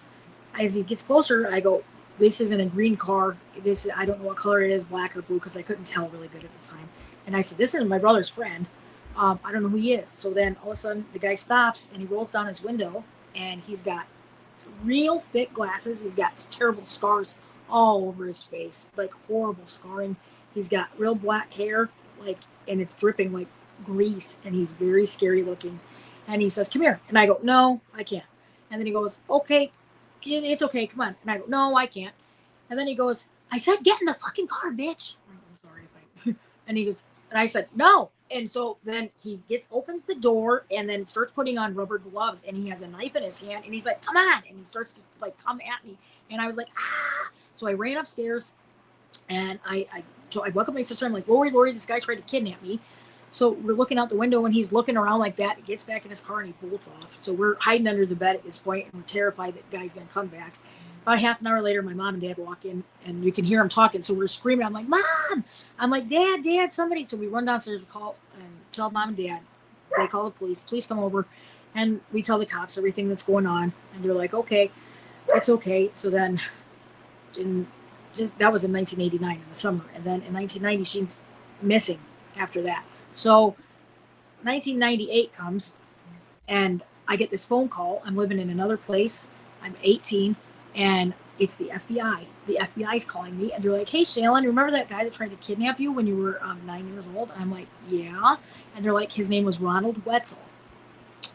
as he gets closer, I go, this isn't a green car. I don't know what color it is, black or blue, because I couldn't tell really good at the time. And I said, this is my brother's friend. I don't know who he is. So then all of a sudden, the guy stops, and he rolls down his window, and he's got real thick glasses. He's got terrible scars all over his face, like horrible scarring. He's got real black hair, like, and it's dripping like grease, and he's very scary looking. And he says, "Come here." And I go, "No, I can't." And then he goes, "Okay, it's okay, come on." And I go, "No, I can't." And then he goes, "I said, get in the fucking car, bitch." I'm sorry if I, and he just, and I said, "No." And so then he opens the door and then starts putting on rubber gloves, and he has a knife in his hand, and he's like, "Come on." And he starts to like come at me. And I was like, "Ah." So I ran upstairs, and so I woke up my sister. I'm like, Lori, this guy tried to kidnap me." So we're looking out the window, and he's looking around like that. He gets back in his car and he bolts off. So we're hiding under the bed at this point, and we're terrified that guy's going to come back. About half an hour later, my mom and dad walk in, and you can hear them talking. So we're screaming. I'm like, "Mom!" I'm like, Dad, somebody. So we run downstairs, we call and tell Mom and Dad. They call the police. Police come over, and we tell the cops everything that's going on. And they're like, "Okay, it's okay." So then, that was in 1989 in the summer, and then in 1990 she's missing after that. So 1998 comes, and I get this phone call. I'm living in another place. I'm 18, and it's the FBI. The FBI's calling me, and they're like, "Hey, Shallen, remember that guy that tried to kidnap you when you were 9 years old?" And I'm like, "Yeah." And they're like, "His name was Ronald Wetzel,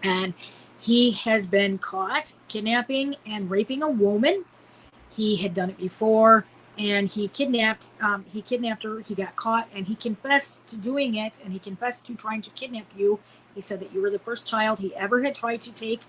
and he has been caught kidnapping and raping a woman. He had done it before, and he kidnapped her. He got caught, and he confessed to doing it, and he confessed to trying to kidnap you. He said that you were the first child he ever had tried to take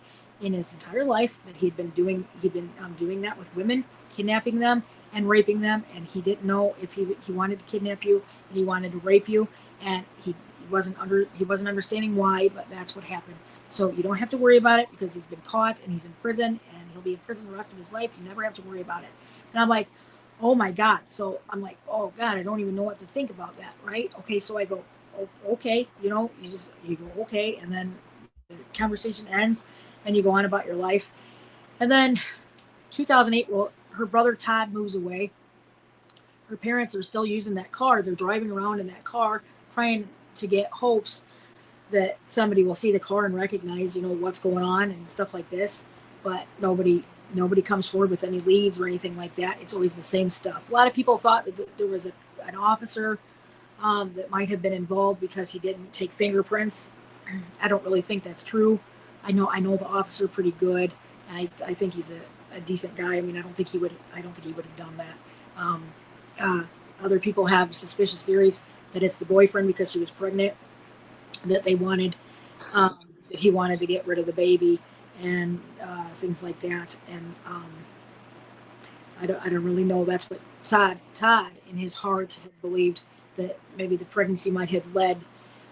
in his entire life, that he'd been doing that with women, kidnapping them and raping them, and he didn't know if he wanted to kidnap you and he wanted to rape you, and he wasn't understanding why, but that's what happened. So you don't have to worry about it because he's been caught and he's in prison, and he'll be in prison the rest of his life. You never have to worry about it." And I'm like, "Oh my God." So I'm like, "Oh God, I don't even know what to think about that." Right? Okay. So I go, "Oh, okay." You go, "Okay." And then the conversation ends, and you go on about your life. And then 2008, well, her brother Todd moves away. Her parents are still using that car. They're driving around in that car trying to get hopes that somebody will see the car and recognize, what's going on and stuff like this. But nobody comes forward with any leads or anything like that. It's always the same stuff. A lot of people thought that there was an officer that might have been involved because he didn't take fingerprints. I don't really think that's true. I know the officer pretty good, and I think he's a decent guy. I mean, I don't think he would have done that. Other people have suspicious theories that it's the boyfriend because she was pregnant, that they wanted, that he wanted to get rid of the baby, and things like that. And I don't really know. That's what Todd in his heart had believed, that maybe the pregnancy might have led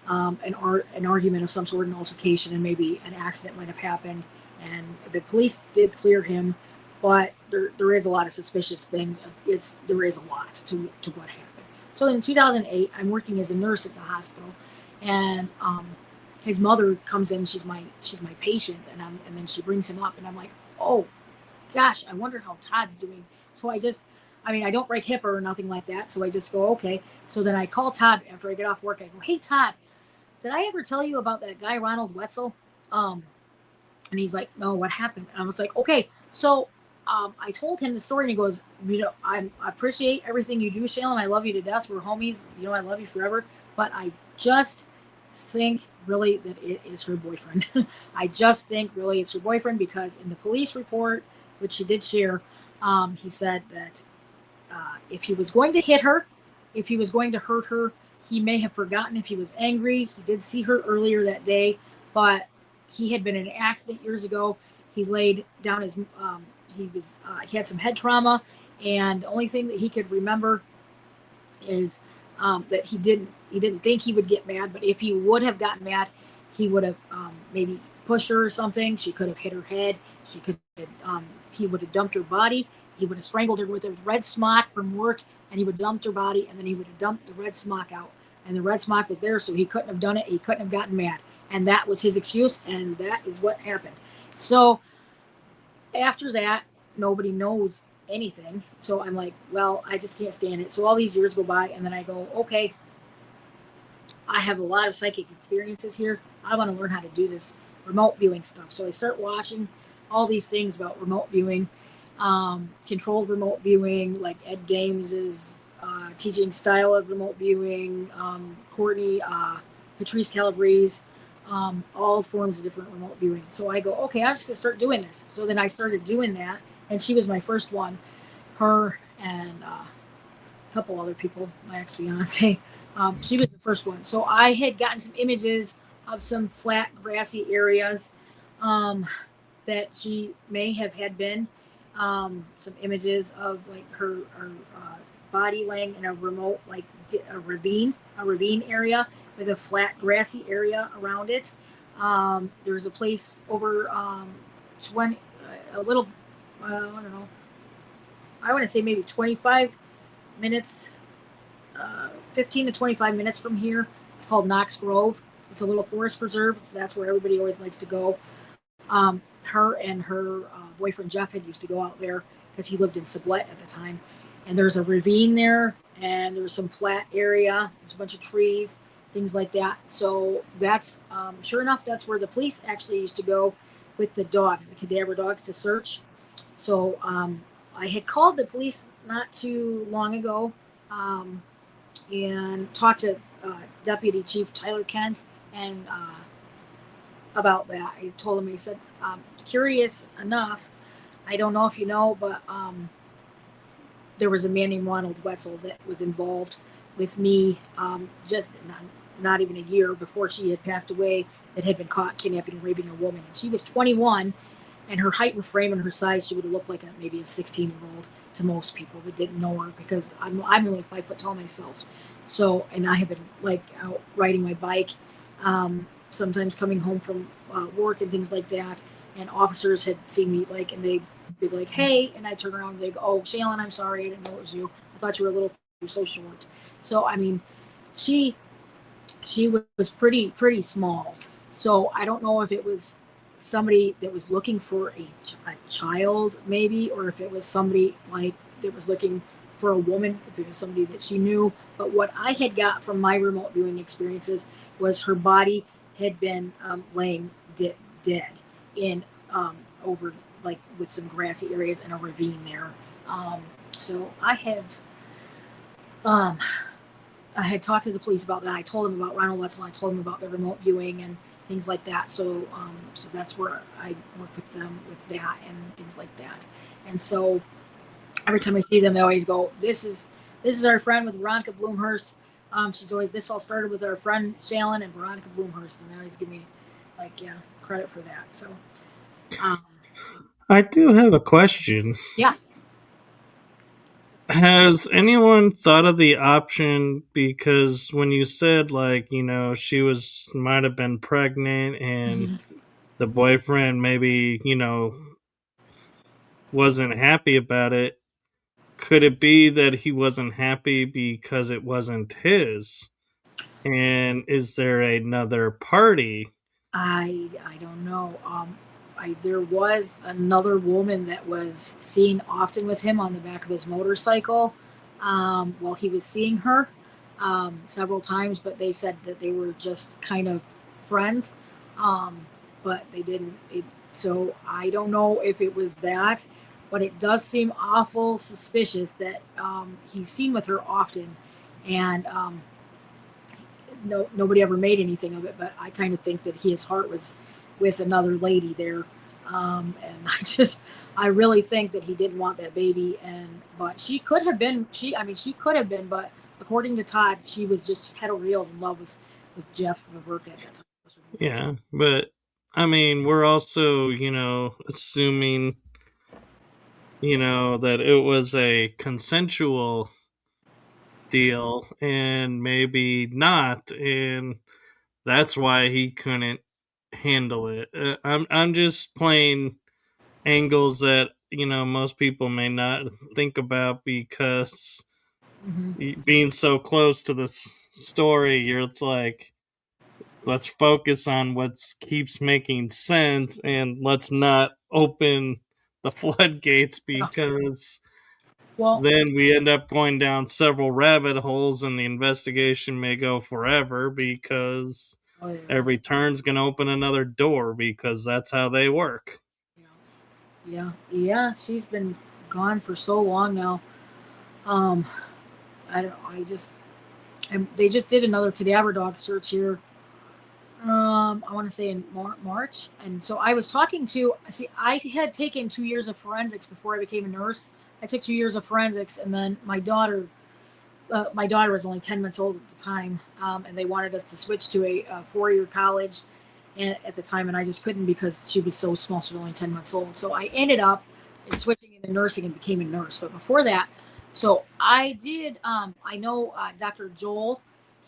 an argument of some sort, an altercation, and maybe an accident might have happened. And the police did clear him, but there is a lot of suspicious things. There is a lot to what happened. So in 2008, I'm working as a nurse at the hospital, and his mother comes in. She's my patient, and then she brings him up, and I'm like, "Oh gosh, I wonder how Todd's doing." So I don't break HIPAA or nothing like that. So I just go, "Okay." So then I call Todd after I get off work. I go, "Hey Todd, did I ever tell you about that guy Ronald Wetzel?" And he's like, "No, what happened?" And I was like, "Okay." So I told him the story, and he goes, I appreciate everything you do, Shallen. I love you to death. We're homies. I love you forever. But I just think really that it is her boyfriend. I just think really it's her boyfriend, because in the police report, which she did share, he said that if he was going to hit her, if he was going to hurt her, he may have forgotten if he was angry. He did see her earlier that day, but he had been in an accident years ago. He laid down his, he had some head trauma, and the only thing that he could remember is that he didn't think he would get mad, but if he would have gotten mad, he would have maybe pushed her or something. She could have hit her head. He would have dumped her body. He would have strangled her with a red smock from work, and he would have dumped her body, and then he would have dumped the red smock out. And the red smock was there, so he couldn't have done it. He couldn't have gotten mad. And that was his excuse, and that is what happened. So after that, nobody knows anything. So I'm like, well, I just can't stand it. So all these years go by, and then I go, okay, I have a lot of psychic experiences here. I want to learn how to do this remote viewing stuff. So I start watching all these things about remote viewing, controlled remote viewing, like Ed Dames's teaching style of remote viewing, Courtney, Patrice Calabrese, all forms of different remote viewing. So I go, okay, I'm just gonna start doing this. So then I started doing that, and she was my first one. Her and a couple other people, my ex fiance. She was the first one. So I had gotten some images of some flat, grassy areas that she may have had been. Some images of like her body laying in a remote, like a ravine area with a flat, grassy area around it. There's a place over 20, a little, I don't know, I want to say maybe 25 minutes, 15 to 25 minutes from here. It's called Knox Grove. It's a little forest preserve. So that's where everybody always likes to go. Her and her boyfriend Jeff had used to go out there because he lived in Sublette at the time. And there's a ravine there, and there's some flat area. There's a bunch of trees, things like that. So that's, sure enough, that's where the police actually used to go with the dogs, the cadaver dogs, to search. So I had called the police not too long ago and talked to Deputy Chief Tyler Kent and about that. I told him, I said, curious enough, I don't know if you know, but there was a man named Ronald Wetzel that was involved with me just not even a year before she had passed away, that had been caught kidnapping and raping a woman. And she was 21, and her height and frame and her size, she would have looked like maybe a 16-year-old to most people that didn't know her, because I'm only 5 foot tall myself. So, and I have been like out riding my bike, sometimes coming home from work and things like that. And officers had seen me, like, and they'd be like, "Hey," and I turn around and they go, "Oh, Shallen, I'm sorry, I didn't know it was you. I thought you were a little, you're so short." So, I mean, she was pretty small. So I don't know if it was somebody that was looking for a child, maybe, or if it was somebody like that was looking for a woman, if it was somebody that she knew. But what I had got from my remote viewing experiences was her body had been laying dead in over, like, with some grassy areas and a ravine there. So I had talked to the police about that. I told them about Ronald Wetzel. I told them about the remote viewing and things like that. So so that's where I work with them with that and things like that. And so every time I see them, they always go, "This is our friend with Veronica Blumhorst." She's always, "This all started with our friend Shallen and Veronica Blumhorst," and they always give me, like, yeah, credit for that. So I do have a question. yeah. Has anyone thought of the option, because when you said, like, she might have been pregnant and Mm-hmm. the boyfriend maybe, wasn't happy about it, could it be that he wasn't happy because it wasn't his? And is there another party? I don't know. There was another woman that was seen often with him on the back of his motorcycle while he was seeing her several times, but they said that they were just kind of friends, but they didn't. So I don't know if it was that, but it does seem awful suspicious that he's seen with her often, and nobody ever made anything of it, but I kind of think that his heart was with another lady there. And I really think that he didn't want that baby. But she could have been, she could have been, but according to Todd, she was just head over heels in love with Jeff Viverka at that time. Yeah, but I mean, we're also, assuming, that it was a consensual deal and maybe not, and that's why he couldn't handle it. I'm just playing angles that most people may not think about, because Mm-hmm. being so close to this story, it's like, let's focus on what keeps making sense, and let's not open the floodgates, Yeah. because Well, then we end up going down several rabbit holes and the investigation may go forever, because oh, yeah. every turn's going to open another door, because that's how they work. Yeah. Yeah. She's been gone for so long now. Um, I don't know. And they just did another cadaver dog search here. I want to say in March, and so I was talking to. See, I had taken 2 years of forensics before I became a nurse. I took 2 years of forensics, and then my daughter was only 10 months old at the time, and they wanted us to switch to a 4-year college at the time, and I just couldn't because she was so small. She was only 10 months old. So I ended up switching into nursing and became a nurse. But before that, so I did, I know Dr. Joel.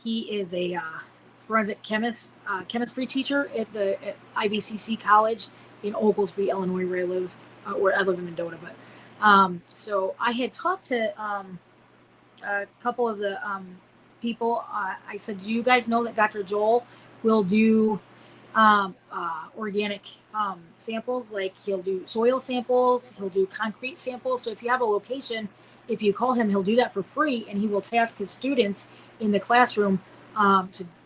He is a forensic chemistry teacher at IBCC College in Oglesby, Illinois, where I live in Mendota. But so I had talked to a couple of the people. I said, "Do you guys know that Dr. Joel will do organic samples? Like he'll do soil samples, he'll do concrete samples. So if you have a location, if you call him, he'll do that for free, and he will task his students in the classroom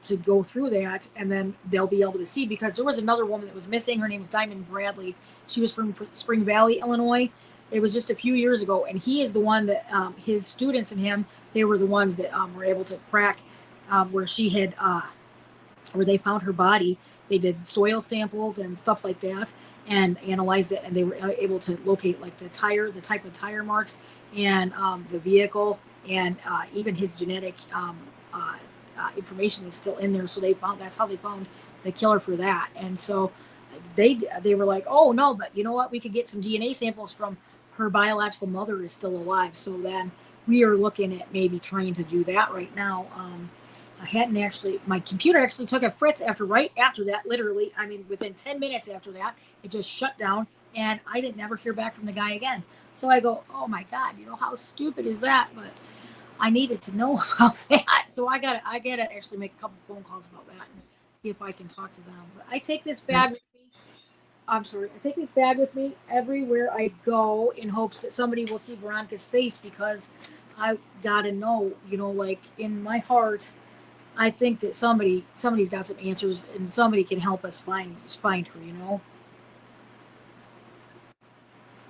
to go through that, and then they'll be able to see." Because there was another woman that was missing. Her name was Diamond Bradley. She was from Spring Valley, Illinois. It was just a few years ago, and he is the one that his students and him, they were the ones that were able to crack where she had where they found her body. They did soil samples and stuff like that and analyzed it, and they were able to locate like the type of tire marks, and the vehicle, and even his genetic information was still in there. So that's how they found the killer for that. And so they were like, "Oh no, but you know what? We could get some DNA samples from her biological mother is still alive." So then we are looking at maybe trying to do that right now. I hadn't actually, my computer actually took a fritz right after that, literally. I mean, within 10 minutes after that, it just shut down, and I didn't never hear back from the guy again. So I go, "Oh my God, how stupid is that?" But I needed to know about that. So I gotta actually make a couple phone calls about that and see if I can talk to them. But I take this bag with me. I'm sorry. I take this bag with me everywhere I go in hopes that somebody will see Veronica's face, because I gotta know, like in my heart, I think that somebody's got some answers, and somebody can help us find her.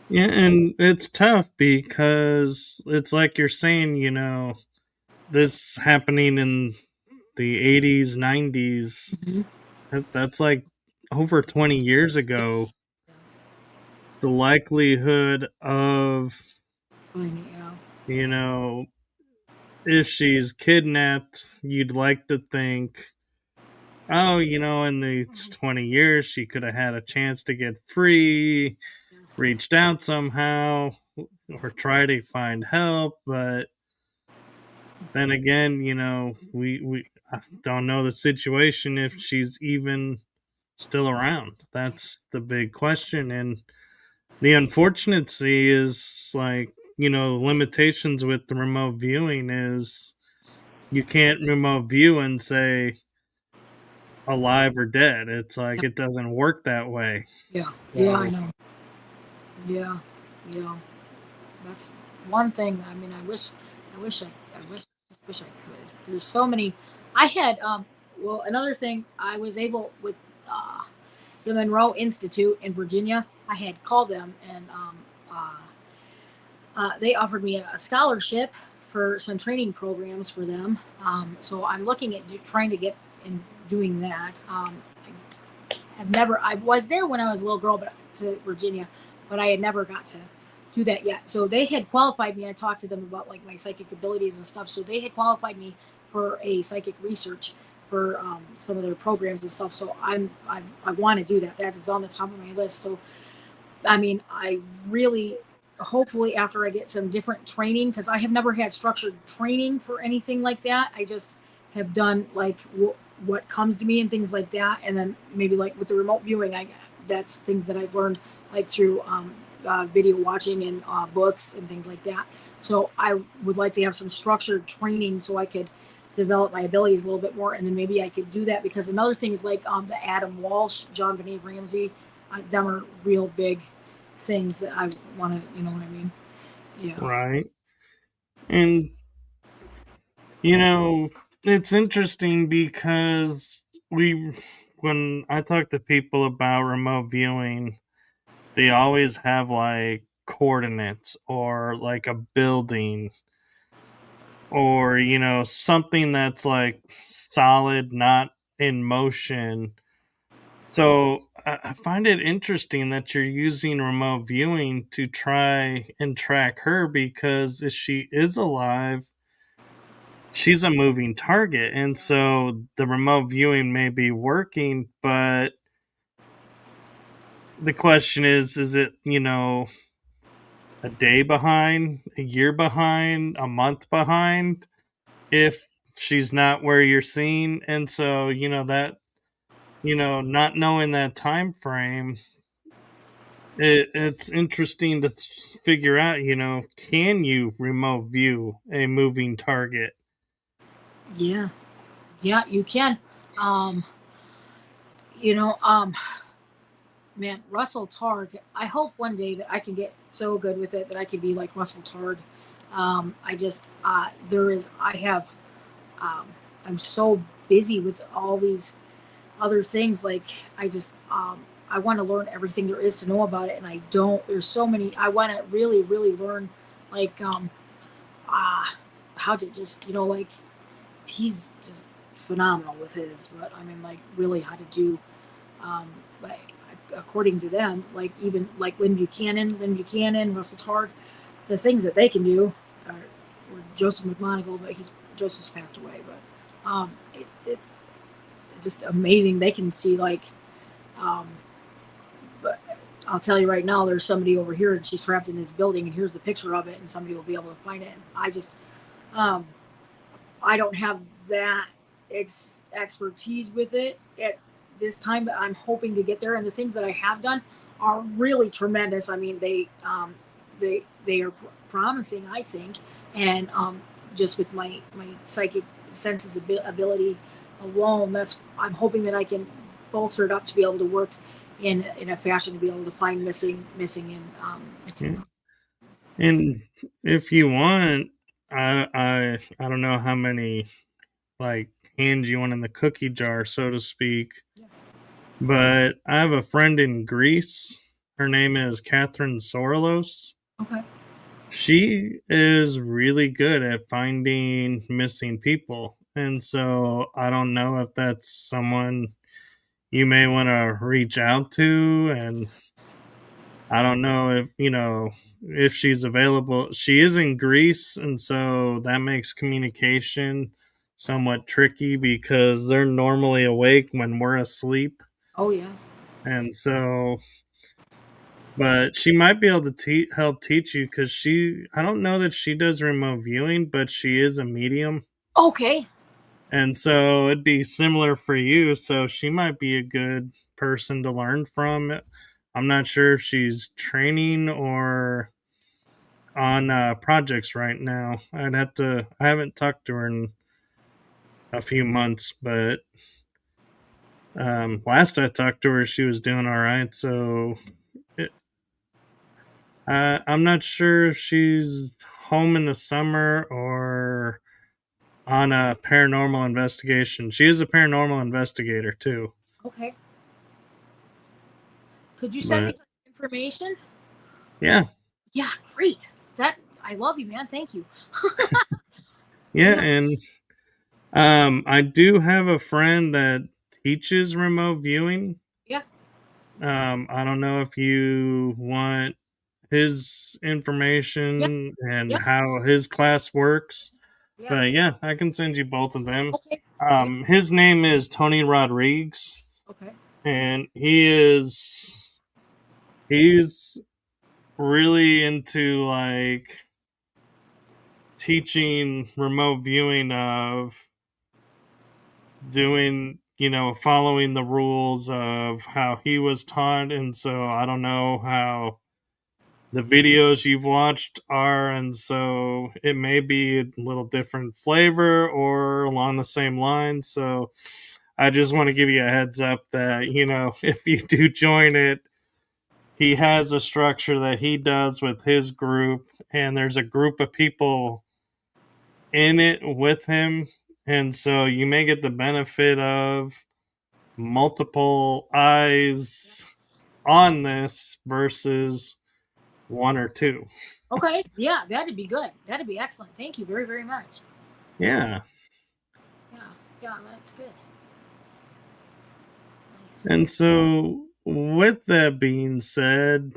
Yeah, and it's tough because it's like you're saying, this happening in the 80s, 90s, Mm-hmm. that's like over 20 years ago. The likelihood of, Yeah. you know, if she's kidnapped, you'd like to think, oh, in these 20 years, she could have had a chance to get free, reached out somehow, or try to find help. But then again, we don't know the situation if she's even still around. That's the big question. And the unfortunacy is like, limitations with the remote viewing is you can't remote view and say alive or dead. It's like it doesn't work that way. Yeah. Yeah, I So know. Yeah. Yeah. That's one thing. I mean, I wish I could. There's so many. I had, well, another thing, I was able with the Monroe Institute in Virginia. I had called them, and they offered me a scholarship for some training programs for them. So I'm looking at trying to get in doing that. I was there when I was a little girl, but to Virginia, but I had never got to do that yet. So they had qualified me. I talked to them about like my psychic abilities and stuff. So they had qualified me for a psychic research for some of their programs and stuff. So I want to do that. That is on the top of my list. So I mean, I really, hopefully after I get some different training, because I have never had structured training for anything like that. I just have done like what comes to me and things like that. And then maybe like with the remote viewing, that's things that I've learned like through video watching and books and things like that. So I would like to have some structured training so I could develop my abilities a little bit more, and then maybe I could do that. Because another thing is like the Adam Walsh, John Benet Ramsey, them are real big things that I want to, you know what I mean? Yeah. right. And it's interesting because when I talk to people about remote viewing, they always have like coordinates or like a building or something that's like solid, not in motion. So I find it interesting that you're using remote viewing to try and track her, because if she is alive, she's a moving target. And so the remote viewing may be working, but the question is it, a day behind, a year behind, a month behind if she's not where you're seeing? And so, not knowing that time frame, it's interesting to figure out, can you remote view a moving target? Yeah, yeah, you can. Um, you know, man, Russell Targ. I hope one day that I can get so good with it that I can be like Russell Targ. I just there is I have um, I'm so busy with all these other things. Like I want to learn everything there is to know about it, and I don't. There's so many. I want to really, really learn like uh, how to just like he's just phenomenal with his. But I mean, like really how to do like according to them, like even like Lynn Buchanan, Russell Targ, the things that they can do, or Joseph McMonagle, but Joseph's passed away, but it's just amazing. They can see like, um, but I'll tell you right now, there's somebody over here and she's trapped in this building, and here's the picture of it, and somebody will be able to find it. And um, I don't have that expertise with it at this time, but I'm hoping to get there. And the things that I have done are really tremendous. I mean, they are promising, I think, and just with my psychic senses ability alone, I'm hoping that I can bolster it up to be able to work in a fashion to be able to find missing Yeah. And if you want, I don't know how many like hands you want in the cookie jar, so to speak. Yeah. But I have a friend in Greece. Her name is Catherine Sorlos. Okay. She is really good at finding missing people. And so I don't know if that's someone you may want to reach out to. And I don't know if, if she's available. She is in Greece. And so that makes communication somewhat tricky because they're normally awake when we're asleep. Oh yeah. And so, but she might be able to help teach you, because I don't know that she does remote viewing, but she is a medium. Okay. And so it'd be similar for you. So she might be a good person to learn from. I'm not sure if she's training or on projects right now. I haven't talked to her in a few months, but last I talked to her, she was doing all right. So it, I'm not sure if she's home in the summer or on a paranormal investigation. She is a paranormal investigator too. Okay. Could you send me But some information? yeah, Yeah, great. That I love you, man. Thank you. yeah, Yeah, and I do have a friend that teaches remote viewing. yeah, I don't know if you want his yeah, information and yeah, how his class works. yeah. But yeah, I can send you both of them. Okay. Yeah. His name is Tony Rodriguez, Okay. and he's really into like teaching remote viewing of doing, following the rules of how he was taught. And so I don't know how the videos you've watched are, and so it may be a little different flavor or along the same lines. So I just want to give you a heads up that, if you do join it, he has a structure that he does with his group, and there's a group of people in it with him. And so you may get the benefit of multiple eyes on this versus 1 or 2. Okay, yeah, that'd be good. That'd be excellent. Thank you very, very much. Yeah. Yeah, that's good. Nice. And so, with that being said,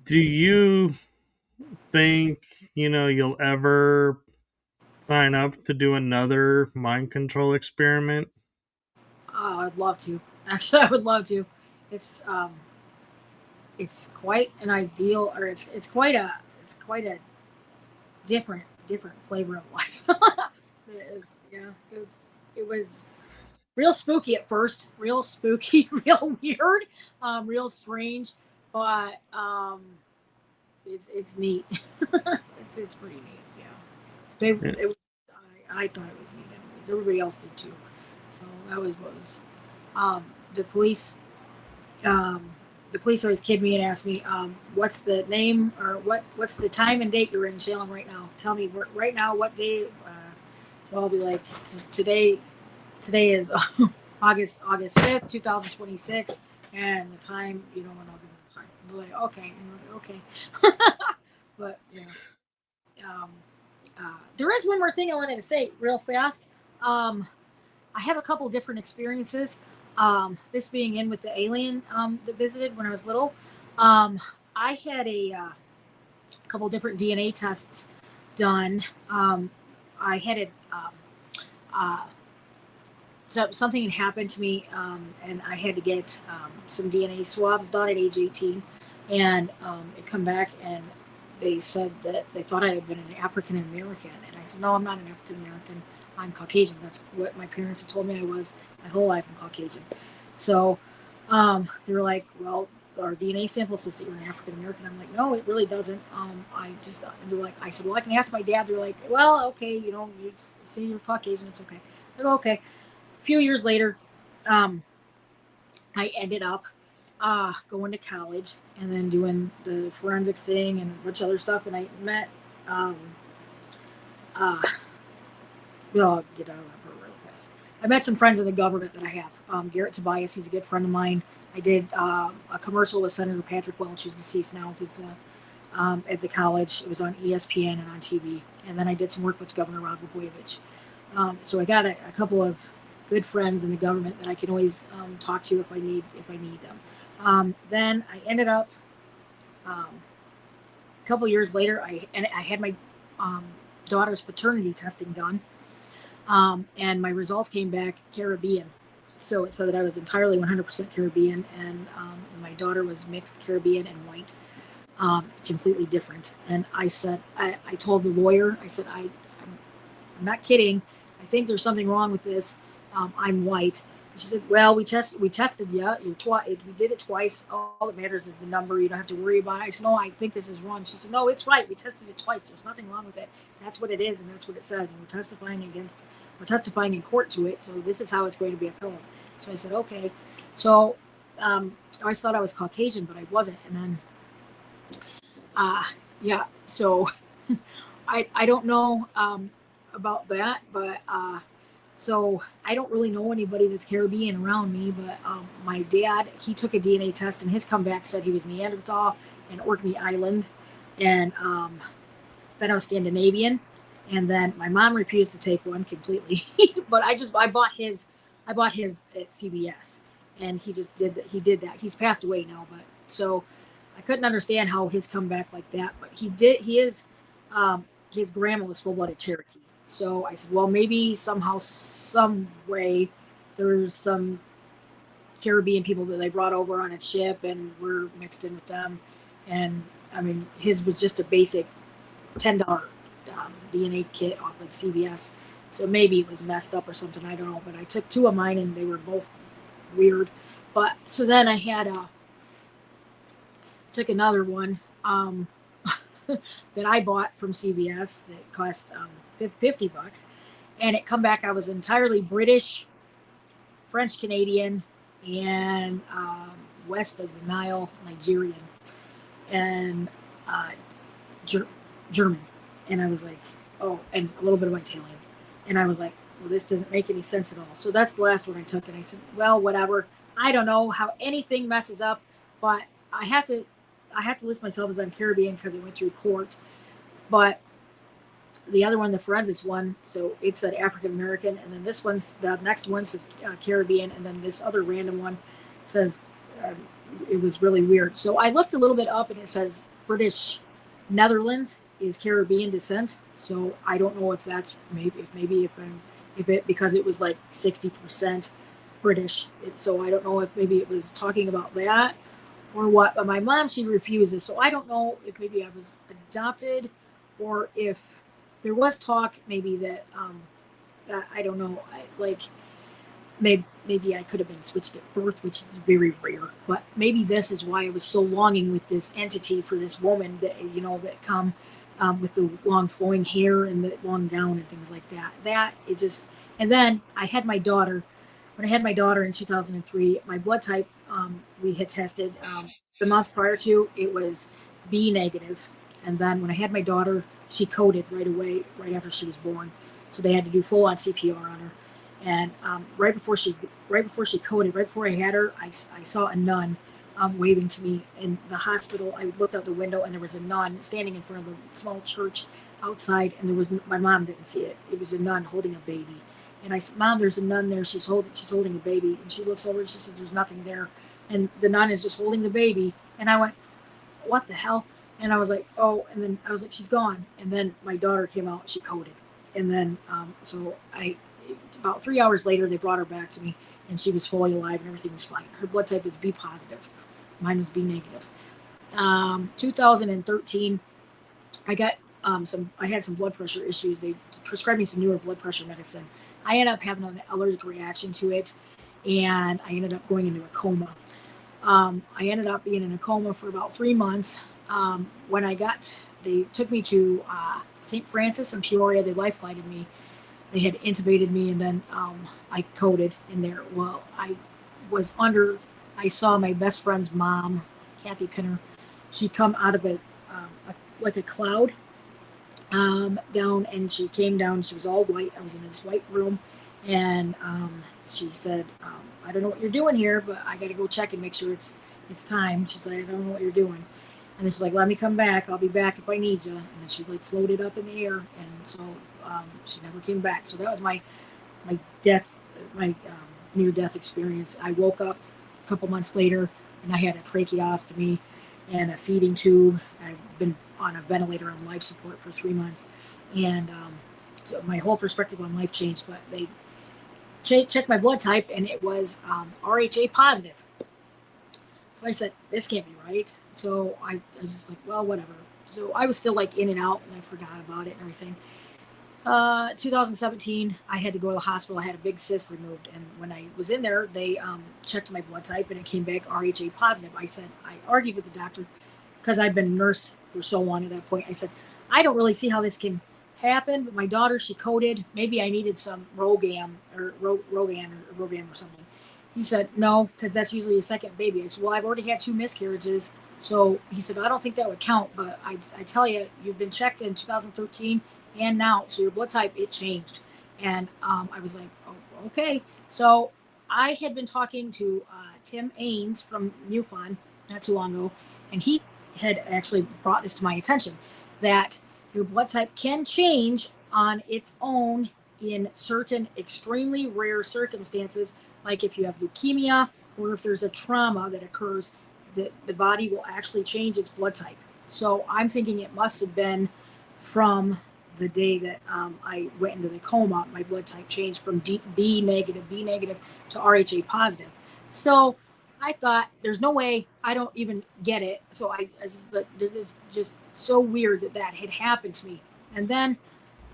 do you think, you'll ever sign up to do another mind control experiment? I'd love to. Actually, I would love to. It's quite an ideal, or it's quite a different flavor of life. It is, yeah. It was real spooky at first, real spooky, real weird, real strange, but it's neat. It's pretty neat. Yeah, Yeah. I thought it was neat. Anyways, everybody else did too. So that was what was. The police. The police always kid me and ask me, "What's the name or what's the time and date you're in Shallen right now? Tell me right now what day." So I'll be like, "Today is August 5th, 2026, and the time, and I'll give them the time." They're like, "Okay, okay." But there is one more thing I wanted to say real fast. I have a couple different experiences. This being in with the alien that visited when I was little. I had a couple different DNA tests done. I had it. So something had happened to me, and I had to get some DNA swabs done at age 18, and it come back, and they said that they thought I had been an African American, and I said, "No, I'm not an African American. I'm Caucasian. That's what my parents had told me I was my whole life. I'm Caucasian." So they were like, "Well, our DNA sample says that you're an African American." I'm like, "No, it really doesn't. They're like, I said, "Well, I can ask my dad." They're like, "Well, okay, you say you're Caucasian. It's okay." I go, "Okay." A few years later, I ended up going to college and then doing the forensics thing and a bunch of other stuff. And I met, I'll get out of that part real fast. I met some friends in the government that I have. Garrett Tobias, he's a good friend of mine. I did a commercial with Senator Patrick Welch, who's deceased now. He's at the college. It was on ESPN and on TV. And then I did some work with Governor Robert Bettner. So I got a couple of good friends in the government that I can always talk to if I need them. Then I ended up a couple years later. I had my daughter's paternity testing done, and my results came back Caribbean. So it said that I was entirely 100% Caribbean, and my daughter was mixed Caribbean and white, completely different. And I said, I told the lawyer, I said, I'm not kidding. I think there's something wrong with this. I'm white. And she said, "Well, we tested you. We did it twice. All that matters is the number. You don't have to worry about it." I said, "No, I think this is wrong." She said, "No, it's right. We tested it twice. There's nothing wrong with it. That's what it is, and that's what it says. And we're testifying in court to it. So this is how it's going to be upheld." So I said, "Okay." So I always thought I was Caucasian, but I wasn't. And then, yeah. So I don't know about that, but. So I don't really know anybody that's Caribbean around me, but my dad, he took a DNA test, and his comeback said he was Neanderthal and Orkney Island and Fenno-Scandinavian. And then my mom refused to take one completely, but I bought his at CBS, and he did that. He's passed away now, but so I couldn't understand how his comeback like that, but his grandma was full-blooded Cherokee. So I said, well, maybe somehow, some way, there's some Caribbean people that they brought over on a ship, and we're mixed in with them. And I mean, his was just a basic $10 DNA kit off of CVS. So maybe it was messed up or something. I don't know. But I took 2 of mine, and they were both weird. But so then I took another one that I bought from CVS that cost $50, and it come back I was entirely British, French Canadian, and west of the Nile, Nigerian, and German. And I was like, oh, and a little bit of Italian. And I was like, well, this doesn't make any sense at all. So that's the last one I took, and I said, well, whatever. I don't know how anything messes up, but I have to list myself as I'm Caribbean because I went through court. But the other one, the forensics one, so it said African American, and then the next one says Caribbean, and then this other random one says it was really weird. So I looked a little bit up, and it says British Netherlands is Caribbean descent. So I don't know if that's because it was like 60% British. So I don't know if maybe it was talking about that or what. But my mom, she refuses. So I don't know if maybe I was adopted or if there was talk maybe that I don't know, maybe I could have been switched at birth, which is very rare. But maybe this is why I was so longing with this entity for this woman that that come with the long flowing hair and the long gown and things like that. And then I had my daughter. When I had my daughter in 2003, my blood type we had tested the month prior to, it was B negative. And then when I had my daughter, she coded right away, right after she was born. So they had to do full on CPR on her. And right before she coded, right before I had her, I saw a nun waving to me in the hospital. I looked out the window and there was a nun standing in front of the small church outside. And my mom didn't see it. It was a nun holding a baby. And I said, "Mom, there's a nun there. She's holding a baby." And she looks over and she says, "There's nothing there." And the nun is just holding the baby. And I went, "What the hell?" And I was like, "Oh," and then I was like, "She's gone." And then my daughter came out, she coded. And then, about 3 hours later, they brought her back to me and she was fully alive and everything was fine. Her blood type was B positive. Mine was B negative. 2013, I got I had some blood pressure issues. They prescribed me some newer blood pressure medicine. I ended up having an allergic reaction to it and I ended up going into a coma. I ended up being in a coma for about 3 months. They took me to St. Francis in Peoria. They life-flighted me. They had intubated me, and then I coded in there. Well, I saw my best friend's mom, Kathy Pinner. She'd come out of like a cloud down, and she came down. She was all white. I was in this white room, and she said, "I don't know what you're doing here, but I got to go check and make sure it's time." She's like, "I don't know what you're doing." And then she's like, "Let me come back. I'll be back if I need you." And then she floated up in the air, and so she never came back. So that was my near-death experience. I woke up a couple months later, and I had a tracheostomy and a feeding tube. I've been on a ventilator on life support for 3 months, and so my whole perspective on life changed. But they checked my blood type, and it was RHA positive. So I said, "This can't be right." So I was just like, well, whatever. So I was still in and out, and I forgot about it and everything. 2017, I had to go to the hospital. I had a big cyst removed, and when I was in there, they checked my blood type, and it came back RHA positive. I argued with the doctor because I'd been a nurse for so long at that point. I said, "I don't really see how this can happen, but my daughter, she coded. Maybe I needed some Rogan or something." He said, "No, because that's usually a second baby." I said, "Well, I've already had 2 miscarriages." So he said, "I don't think that would count, but I tell you, you've been checked in 2013 and now, so your blood type, it changed." And I was like, "Oh, okay." So I had been talking to Tim Ains from MUFON not too long ago, and he had actually brought this to my attention, that your blood type can change on its own in certain extremely rare circumstances, like if you have leukemia or if there's a trauma that occurs, the body will actually change its blood type. So I'm thinking it must have been from the day that I went into the coma. My blood type changed from B negative to RHA positive. So I thought, there's no way, I don't even get it. So this is just so weird that had happened to me. And then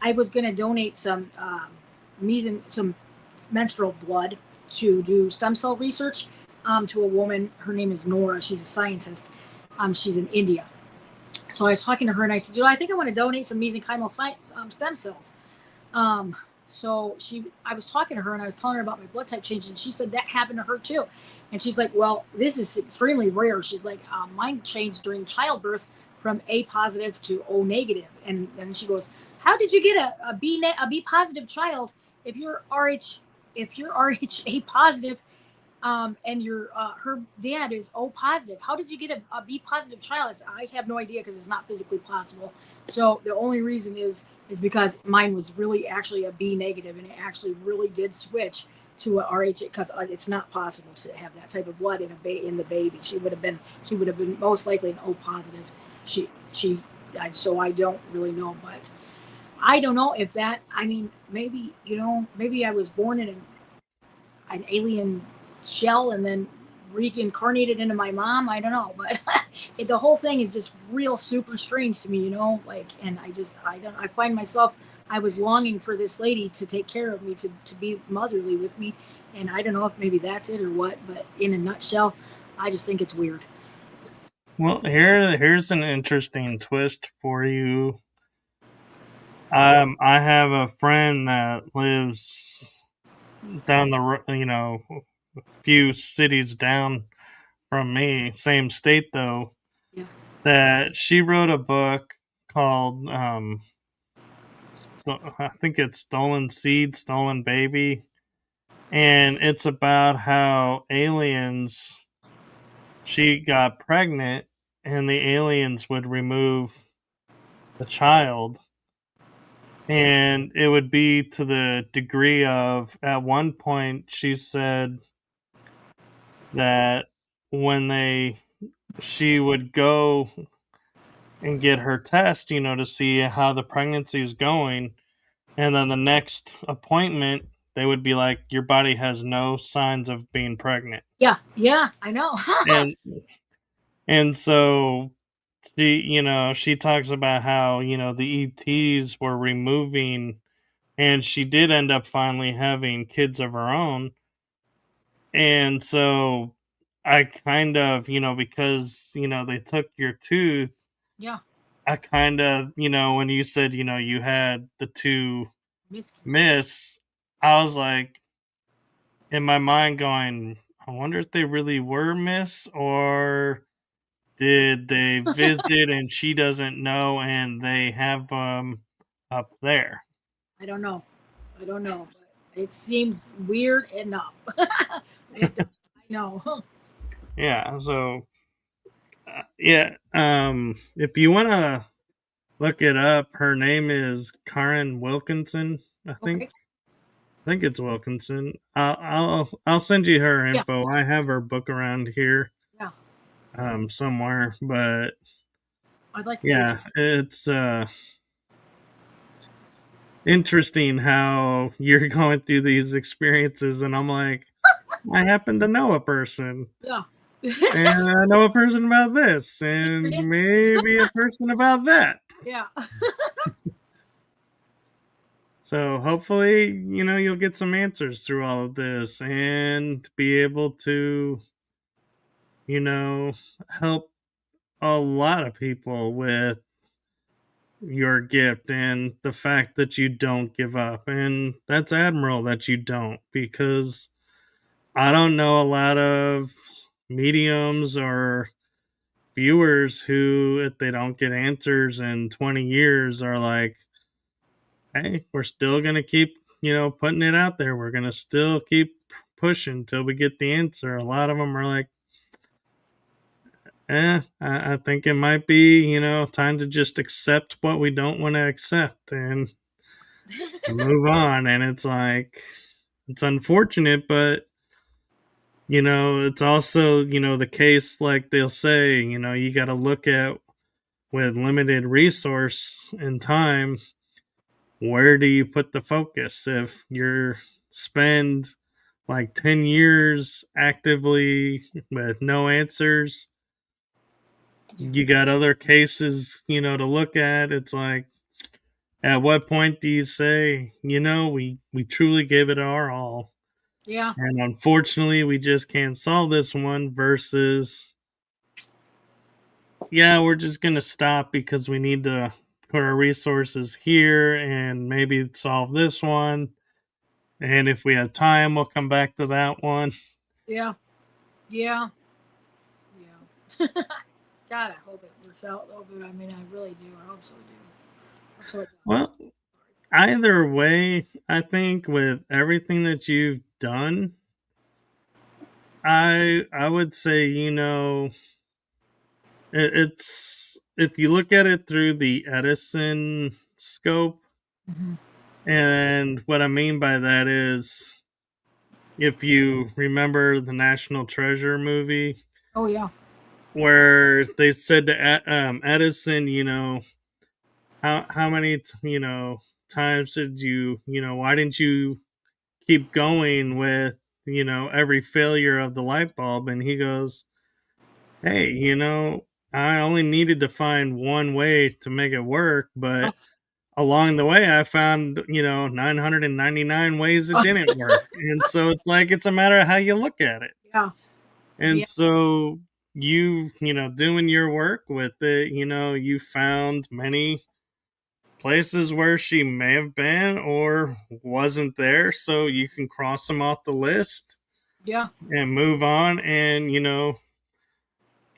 I was going to donate some menstrual blood to do stem cell research to a woman. Her name is Nora. She's a scientist. She's in India. So I was talking to her, and I said, I think I want to donate some mesenchymal stem cells. So I was talking to her, and I was telling her about my blood type change, and she said that happened to her too. And she's like, "Well, this is extremely rare." She's like, "Mine changed during childbirth from A positive to O negative." And then she goes, "How did you get a B positive child if you're RHA positive And your her dad is O positive. How did you get a B positive child? I said, I have no idea because it's not physically possible. So the only reason is because mine was really actually a B negative, and it actually really did switch to a RH because it's not possible to have that type of blood in the baby. She would have been most likely an O positive. So I don't really know, but I don't know if that. I mean, maybe maybe I was born in an alien shell and then reincarnated into my mom. I don't know, but the whole thing is just real super strange to me, like, and I find myself, I was longing for this lady to take care of me, to be motherly with me. And I don't know if maybe that's it or what, but in a nutshell, I just think it's weird. Well, here's an interesting twist for you. I have a friend that lives down a few cities down from me, same state though. Yeah. That she wrote a book called I think it's Stolen Seed, Stolen Baby, and it's about how aliens. She got pregnant, and the aliens would remove the child, and it would be to the degree of, at one point she said that when she would go and get her test, to see how the pregnancy is going, and then the next appointment they would be like, your body has no signs of being pregnant. Yeah, yeah, I know. and and so she talks about how the ETs were removing, and she did end up finally having kids of her own. And so I kind of, because they took your tooth, Yeah. I kind of, when you said you had the two Miss. miss, I was like, in my mind going, I wonder if they really were miss, or did they visit and she doesn't know and they have them up there? I don't know. I don't know. But it seems weird enough. It does. I know. Yeah. So, yeah. If you want to look it up, her name is Karen Wilkinson. I think. Okay. I think it's Wilkinson. I'll send you her Yeah. info. I have her book around here, Yeah. somewhere, but I'd like to do it. yeah, it's interesting how you're going through these experiences, and I'm like, I happen to know a person, Yeah. and I know a person about this, and Serious? maybe a person about that. Yeah. So hopefully, you'll get some answers through all of this and be able to, you know, help a lot of people with your gift and the fact that you don't give up. And that's admirable that you don't, because I don't know a lot of mediums or viewers who, if they don't get answers in 20 years, are like, hey, we're still going to keep, putting it out there. We're going to still keep pushing till we get the answer. A lot of them are like, I think it might be, time to just accept what we don't want to accept and move on. And it's like, it's unfortunate, but, it's also, the case, like they'll say, you got to look at, with limited resource and time, where do you put the focus? If you're spend like 10 years actively with no answers, you got other cases, to look at. It's like, at what point do you say, we truly gave it our all, Yeah. and unfortunately we just can't solve this one, versus, yeah, we're just going to stop because we need to put our resources here and maybe solve this one, and if we have time we'll come back to that one. Yeah. Yeah. Yeah. God, I hope it works out though, but I mean, I really do. I hope so, do. I hope so. Well, either way, I think with everything that you've done, I would say, it's if you look at it through the Edison scope, Mm-hmm. and what I mean by that is if you remember the National Treasure movie Oh yeah. where they said to Edison, how many times did why didn't you keep going with every failure of the light bulb? And he goes, hey, I only needed to find one way to make it work, but along the way I found 999 ways it didn't work. And so it's like it's a matter of how you look at it. Yeah. And Yeah. so doing your work with it, you found many places where she may have been or wasn't there, so you can cross them off the list Yeah. and move on, and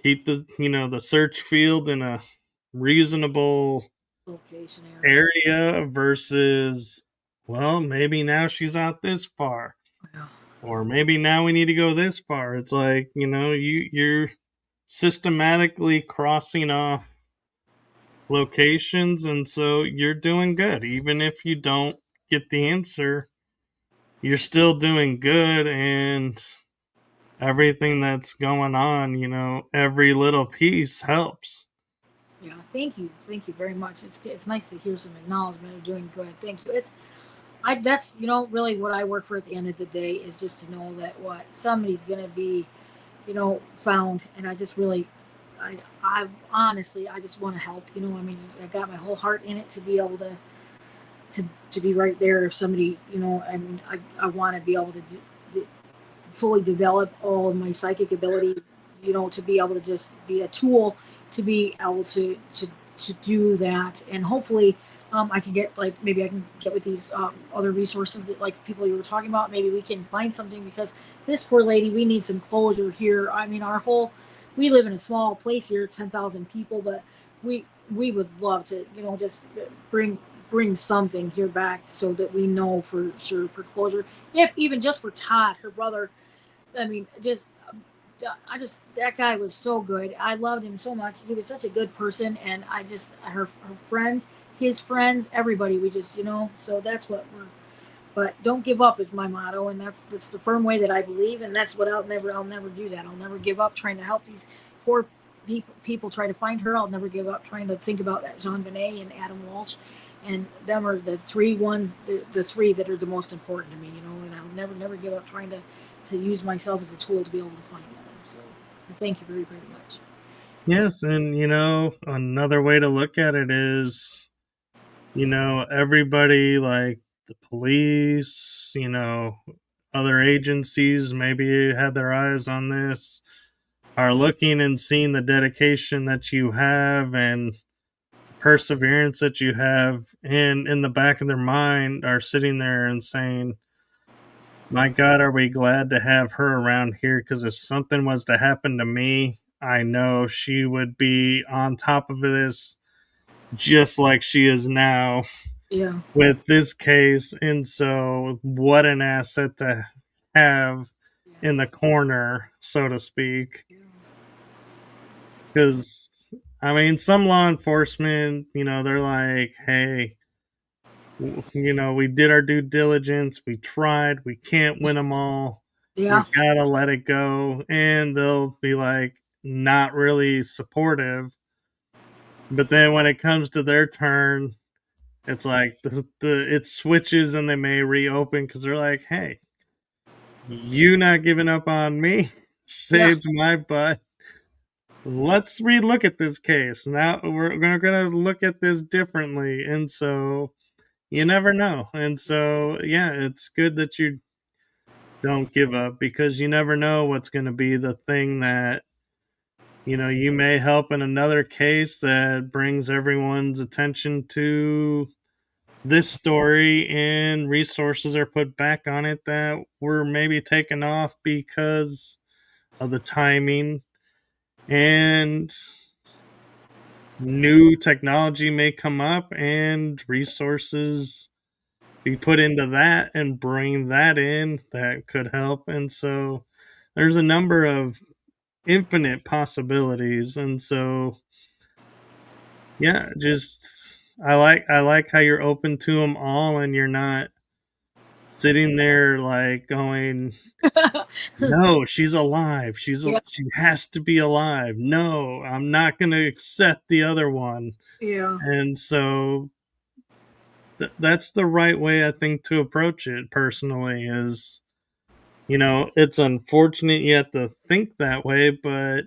keep the search field in a reasonable Location area. area versus, well, maybe now she's out this far, Yeah. or maybe now we need to go this far. It's like, you're systematically crossing off locations, and so you're doing good. Even if you don't get the answer, you're still doing good, and everything that's going on, every little piece helps. Yeah. Thank you very much. It's nice to hear some acknowledgement of doing good. Thank you. That's really what I work for at the end of the day is just to know that what somebody's gonna be found, and I just really, I honestly, I just want to help. I mean, I got my whole heart in it to be able to be right there. If somebody, I mean, I want to be able to fully develop all of my psychic abilities. To be able to just be a tool to be able to do that, and hopefully. I can get maybe I can get with these other resources that like people you were talking about. Maybe we can find something because this poor lady, we need some closure here. I mean, we live in a small place here, 10,000 people, but we would love to, just bring something here back so that we know for sure for closure. If even just for Todd, her brother. I mean, I just that guy was so good. I loved him so much. He was such a good person, and her friends, his friends, everybody. We just So that's what we're. But don't give up is my motto, and that's the firm way that I believe, and that's what I'll never do that. I'll never give up trying to help these poor people try to find her. I'll never give up trying to think about that Jean Benet and Adam Walsh, and them are the three ones, the three that are the most important to me. And I'll never give up trying to use myself as a tool to be able to find them. So thank you very very much. Yes, and another way to look at it is, everybody like the police, other agencies maybe had their eyes on this, are looking and seeing the dedication that you have and the perseverance that you have, and in the back of their mind are sitting there and saying, my God, are we glad to have her around here? Because if something was to happen to me, I know she would be on top of this just like she is now Yeah. with this case. And so, what an asset to have in the corner, so to speak. Yeah. Because, I mean, some law enforcement, they're like, hey, we did our due diligence, we tried, we can't win them all, we Yeah. gotta let it go. And they'll be like, not really supportive. But then when it comes to their turn, it's like it switches and they may reopen because they're like, hey, you not giving up on me Yeah. saved my butt. Let's relook at this case. Now we're gonna look at this differently. And so you never know. And so yeah, it's good that you don't give up because you never know what's gonna be the thing that you may help in another case that brings everyone's attention to this story, and resources are put back on it that were maybe taken off because of the timing, and new technology may come up and resources be put into that and bring that in that could help. And so there's a number of infinite possibilities, and so yeah, just I like how you're open to them all, and you're not sitting there like going, no, she's alive. Yeah, She has to be alive. No, I'm not going to accept the other one. yeah, And so that's the right way I think to approach it personally is, it's unfortunate you have to think that way, but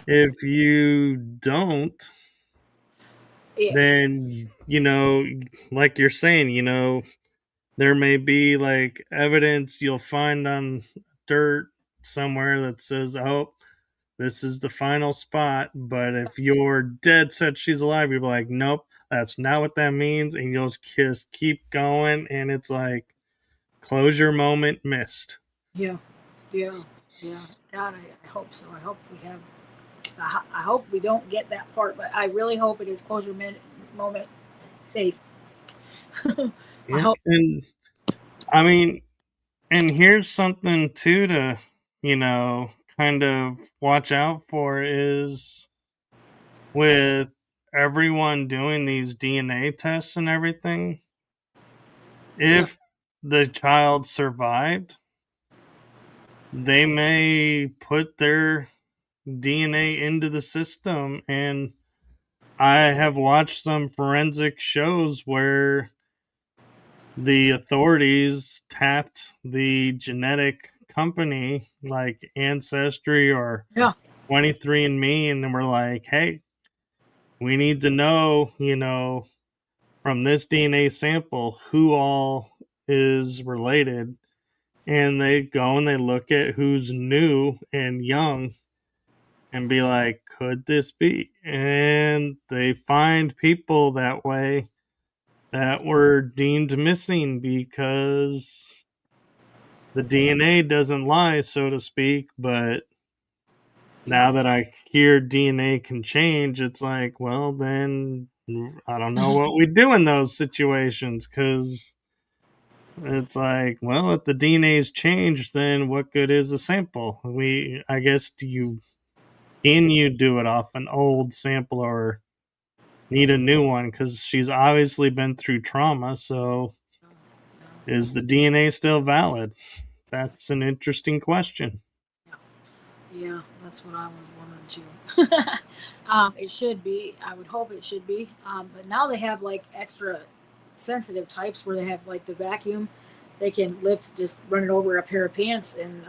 if you don't, yeah, then, like you're saying, there may be like evidence you'll find on dirt somewhere that says, oh, this is the final spot. But if you're dead set she's alive, you'll be like, nope, that's not what that means. And you'll just keep going. And it's like, closure moment missed. yeah, yeah, yeah. God, I hope so. I hope we have. I hope we don't get that part, but I really hope it is closure moment safe. I Yeah. hope. And I mean, and here's something too to, kind of watch out for is with everyone doing these DNA tests and everything, Yeah, if the child survived, they may put their DNA into the system. And I have watched some forensic shows where the authorities tapped the genetic company like Ancestry or yeah, 23andMe, and we're like, hey, we need to know, from this DNA sample who all is related. And they go and they look at who's new and young and be like, could this be? And they find people that way that were deemed missing because the DNA doesn't lie, so to speak. But yeah. now that I hear DNA can change, it's like, well, then I don't know what we do in those situations because it's like, well, if the DNA's changed, then what good is a sample? I guess, can you do it off an old sample or need a new one? Because she's obviously been through trauma. So is the DNA still valid? That's an interesting question. Yeah, that's what I was wondering too. It should be. I would hope it should be. But now they have like extra sensitive types where they have like the vacuum. They can lift, just run it over a pair of pants, and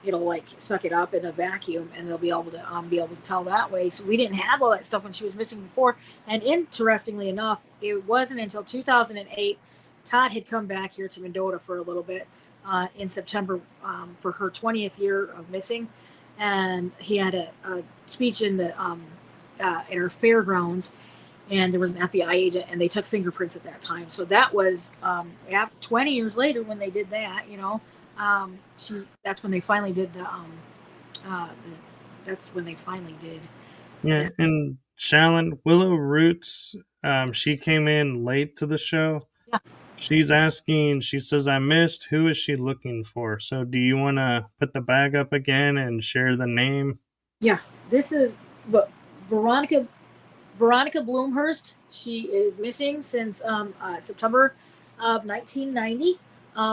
it'll like suck it up in a vacuum, and they'll be able to tell that way. So we didn't have all that stuff when she was missing before. And interestingly enough, it wasn't until 2008 Todd had come back here to Mendota for a little bit in September for her 20th year of missing, and he had a speech in the at our fairgrounds, and there was an FBI agent, and they took fingerprints at that time. So that was 20 years later when they did that. That's when they finally did that's when they finally did Yeah, that. and Shallen Willow Roots, she came in late to the show. Yeah, She's asking, she says, I missed. Who is she looking for? So, do you want to put the bag up again and share the name? yeah. This is but Veronica Blumhorst. She is missing since September of 1990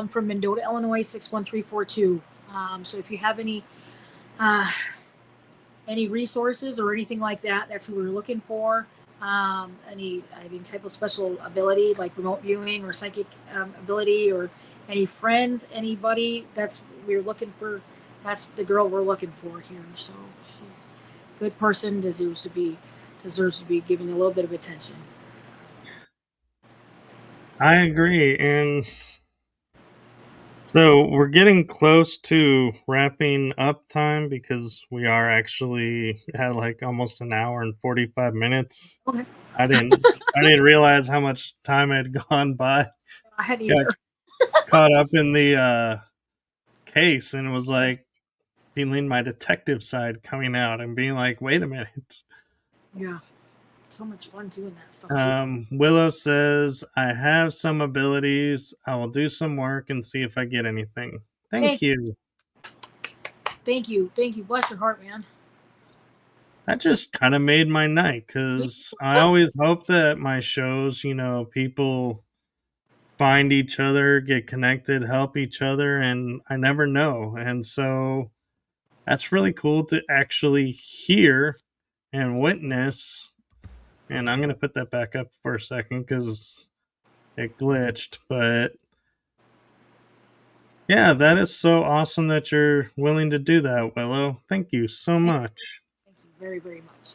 from Mendota, Illinois 61342. So if you have uh, any resources or anything like that, that's who we're looking for. Any type of special ability like remote viewing or psychic ability, or any friends, anybody, that's we're looking for. That's the girl we're looking for here. So she's a good person, deserves to be given a little bit of attention. I agree. And so we're getting close to wrapping up time because we are actually at like almost an hour and 45 minutes. Okay. I didn't I didn't realize how much time had gone by. I hadn't Got either. caught up in the case and it was like feeling my detective side coming out and being like, wait a minute. Yeah. So much fun doing that stuff too. Willow says, I have some abilities. I will do some work and see if I get anything. Thank Thank you. Thank you. Bless your heart, man. That just kind of made my night because I always hope that my shows, people find each other, get connected, help each other, and I never know. And so that's really cool to actually hear and witness. And I'm going to put that back up for a second because it glitched. But yeah, that is so awesome that you're willing to do that, Willow. Thank you so much. Thank you very, very much.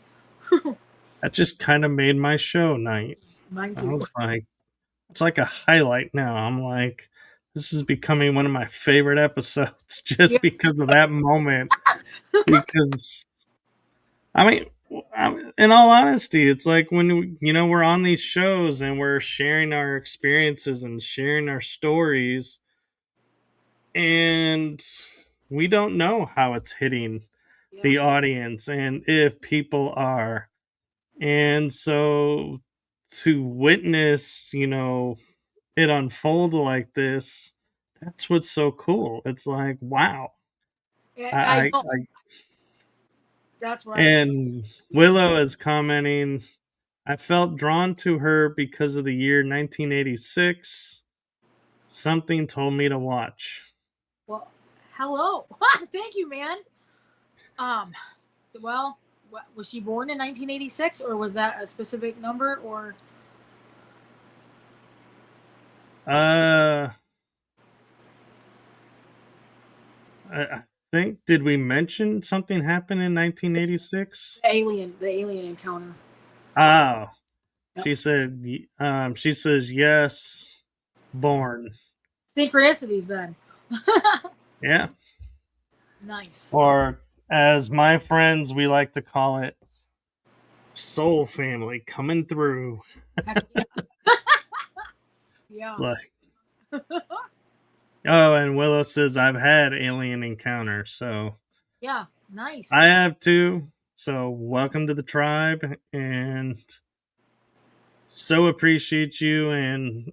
That just kind of made my show night. Mine I too. was like, it's like a highlight now. I'm like, this is becoming one of my favorite episodes just because of that moment. Because, I mean, in all honesty, it's like when we're on these shows and we're sharing our experiences and sharing our stories, and we don't know how it's hitting the audience and if people are. And so to witness, it unfold like this, that's what's so cool. It's like, wow. I know. That's what I was. And Willow is commenting, I felt drawn to her because of the year 1986. Something told me to watch. Well, hello. Thank you, man. Well, was she born in 1986, or was that a specific number, or? I think, did we mention something happened in 1986? The alien encounter. Oh, Yep. she says yes, born. Synchronicities, then. Yeah. Nice. Or as my friends, we like to call it, soul family coming through. Yeah. Like, oh, and Willow says I've had alien encounters, so yeah, nice. I have too. So welcome to the tribe, and so appreciate you. And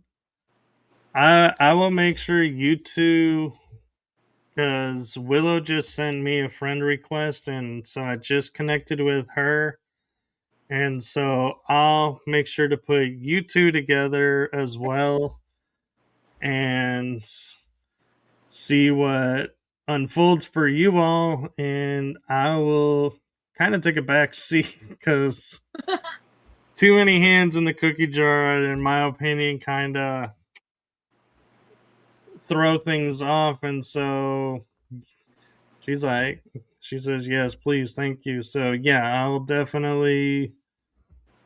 I will make sure you two, because Willow just sent me a friend request, and so I just connected with her. And so I'll make sure to put you two together as well and see what unfolds for you all. And I will kind of take a back seat because too many hands in the cookie jar, in my opinion, kind of throw things off. And so she says, yes, please, thank you. So yeah, I will definitely,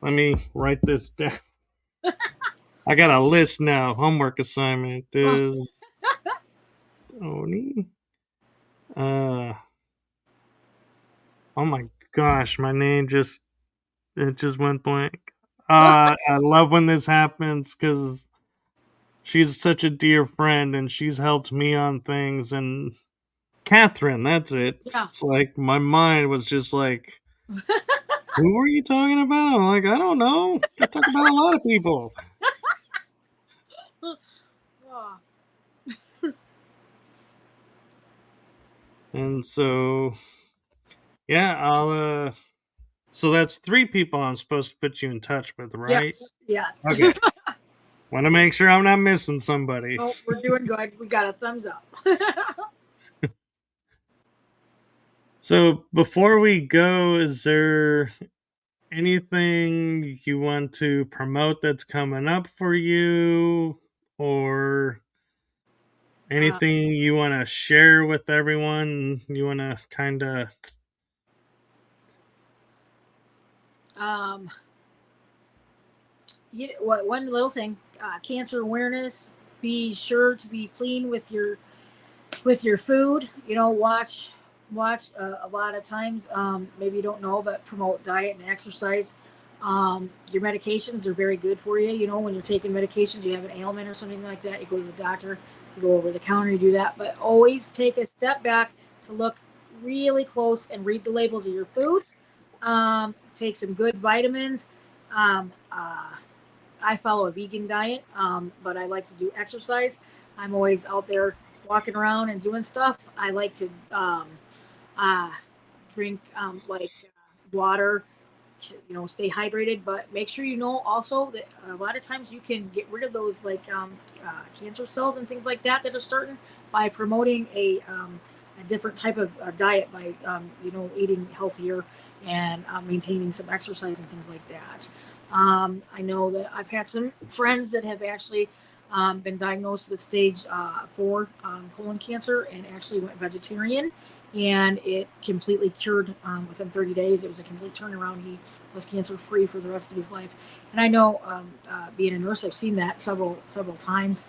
let me write this down. I got a list now. Homework assignment is Tony. Oh my gosh, my name just went blank. I love when this happens because she's such a dear friend and she's helped me on things. And Catherine, that's it. Yeah. It's like my mind was just like, who were you talking about? I'm like, I don't know. I talk about a lot of people. And so, yeah, I'll so that's 3 people I'm supposed to put you in touch with, right? Yeah. Yes. Okay. Want to make sure I'm not missing somebody. Oh, we're doing good. We got a thumbs up. So before we go, is there anything you want to promote that's coming up for you, or anything you want to share with everyone? You want to kind of one little thing, cancer awareness. Be sure to be clean with your food. Watch a lot of times. Maybe you don't know, but promote diet and exercise. Your medications are very good for you. When you're taking medications, you have an ailment or something like that, you go to the doctor, you go over the counter, you do that. But always take a step back to look really close and read the labels of your food. Take some good vitamins. I follow a vegan diet, but I like to do exercise. I'm always out there walking around and doing stuff. I like to Drink water, stay hydrated, but make sure also that a lot of times you can get rid of those cancer cells and things like that are starting by promoting a different type of diet by eating healthier and maintaining some exercise and things like that. I know that I've had some friends that have actually been diagnosed with stage 4 colon cancer and actually went vegetarian, and it completely cured within 30 days. It was a complete turnaround. He was cancer free for the rest of his life. And I know, being a nurse, I've seen that several times.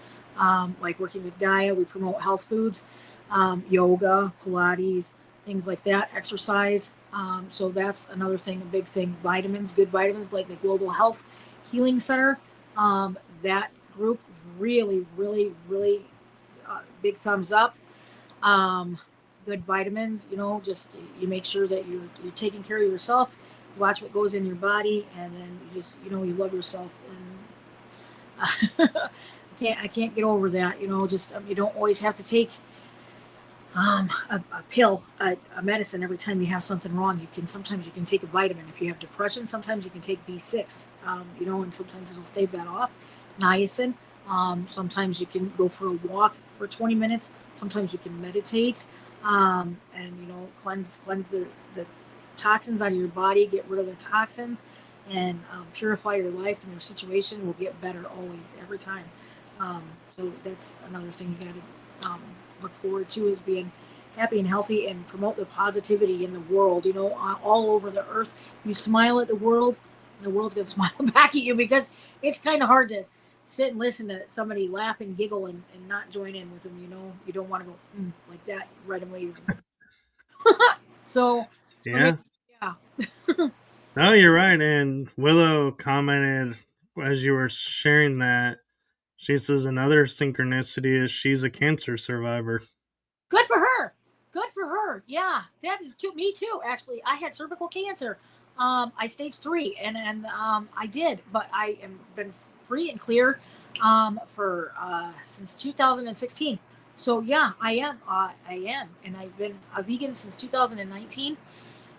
Like working with Gaia, we promote health foods, yoga, Pilates, things like that, exercise. So that's another thing, a big thing. Vitamins, good vitamins, like the Global Health Healing Center. That group really, really, really big thumbs up. Good vitamins, just you make sure that you're taking care of yourself, watch what goes in your body, and then you just you love yourself. And I can't get over that. Just you don't always have to take a pill, a medicine every time you have something wrong. Sometimes you can take a vitamin. If you have depression, sometimes you can take B6, and sometimes it'll stave that off. Niacin. Sometimes you can go for a walk for 20 minutes. Sometimes you can meditate, and cleanse the toxins out of your body, get rid of the toxins, and purify your life, and your situation will get better always, every time. So that's another thing you got to look forward to, is being happy and healthy and promote the positivity in the world. All over the earth, you smile at the world, and the world's going to smile back at you, because it's kind of hard to sit and listen to somebody laugh and giggle and not join in with them. You don't want to go like that right away. So Yeah. yeah. No, you're right. And Willow commented as you were sharing that. She says another synchronicity is she's a cancer survivor. Good for her. Good for her. Yeah, that is me too. Actually, I had cervical cancer. I stage 3, and I did, but I am been free and clear for since 2016. So yeah, I am, and I've been a vegan since 2019.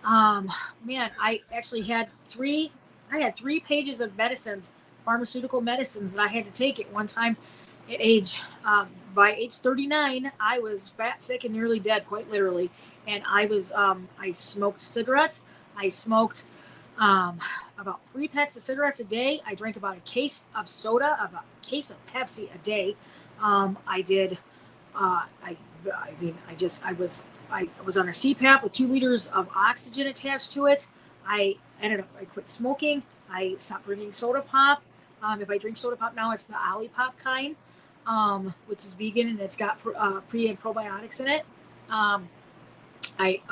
Man, I actually had three. I had 3 pages of medicines, pharmaceutical medicines, that I had to take at one time. At by age 39, I was fat, sick, and nearly dead, quite literally. And I smoked cigarettes. I smoked about 3 packs of cigarettes a day. I drank about a case of soda, about a case of Pepsi a day. I did. I mean, I was on a CPAP with 2 liters of oxygen attached to it. I quit smoking. I stopped drinking soda pop. If I drink soda pop now, it's the Olipop kind, which is vegan, and it's got pre and probiotics in it. I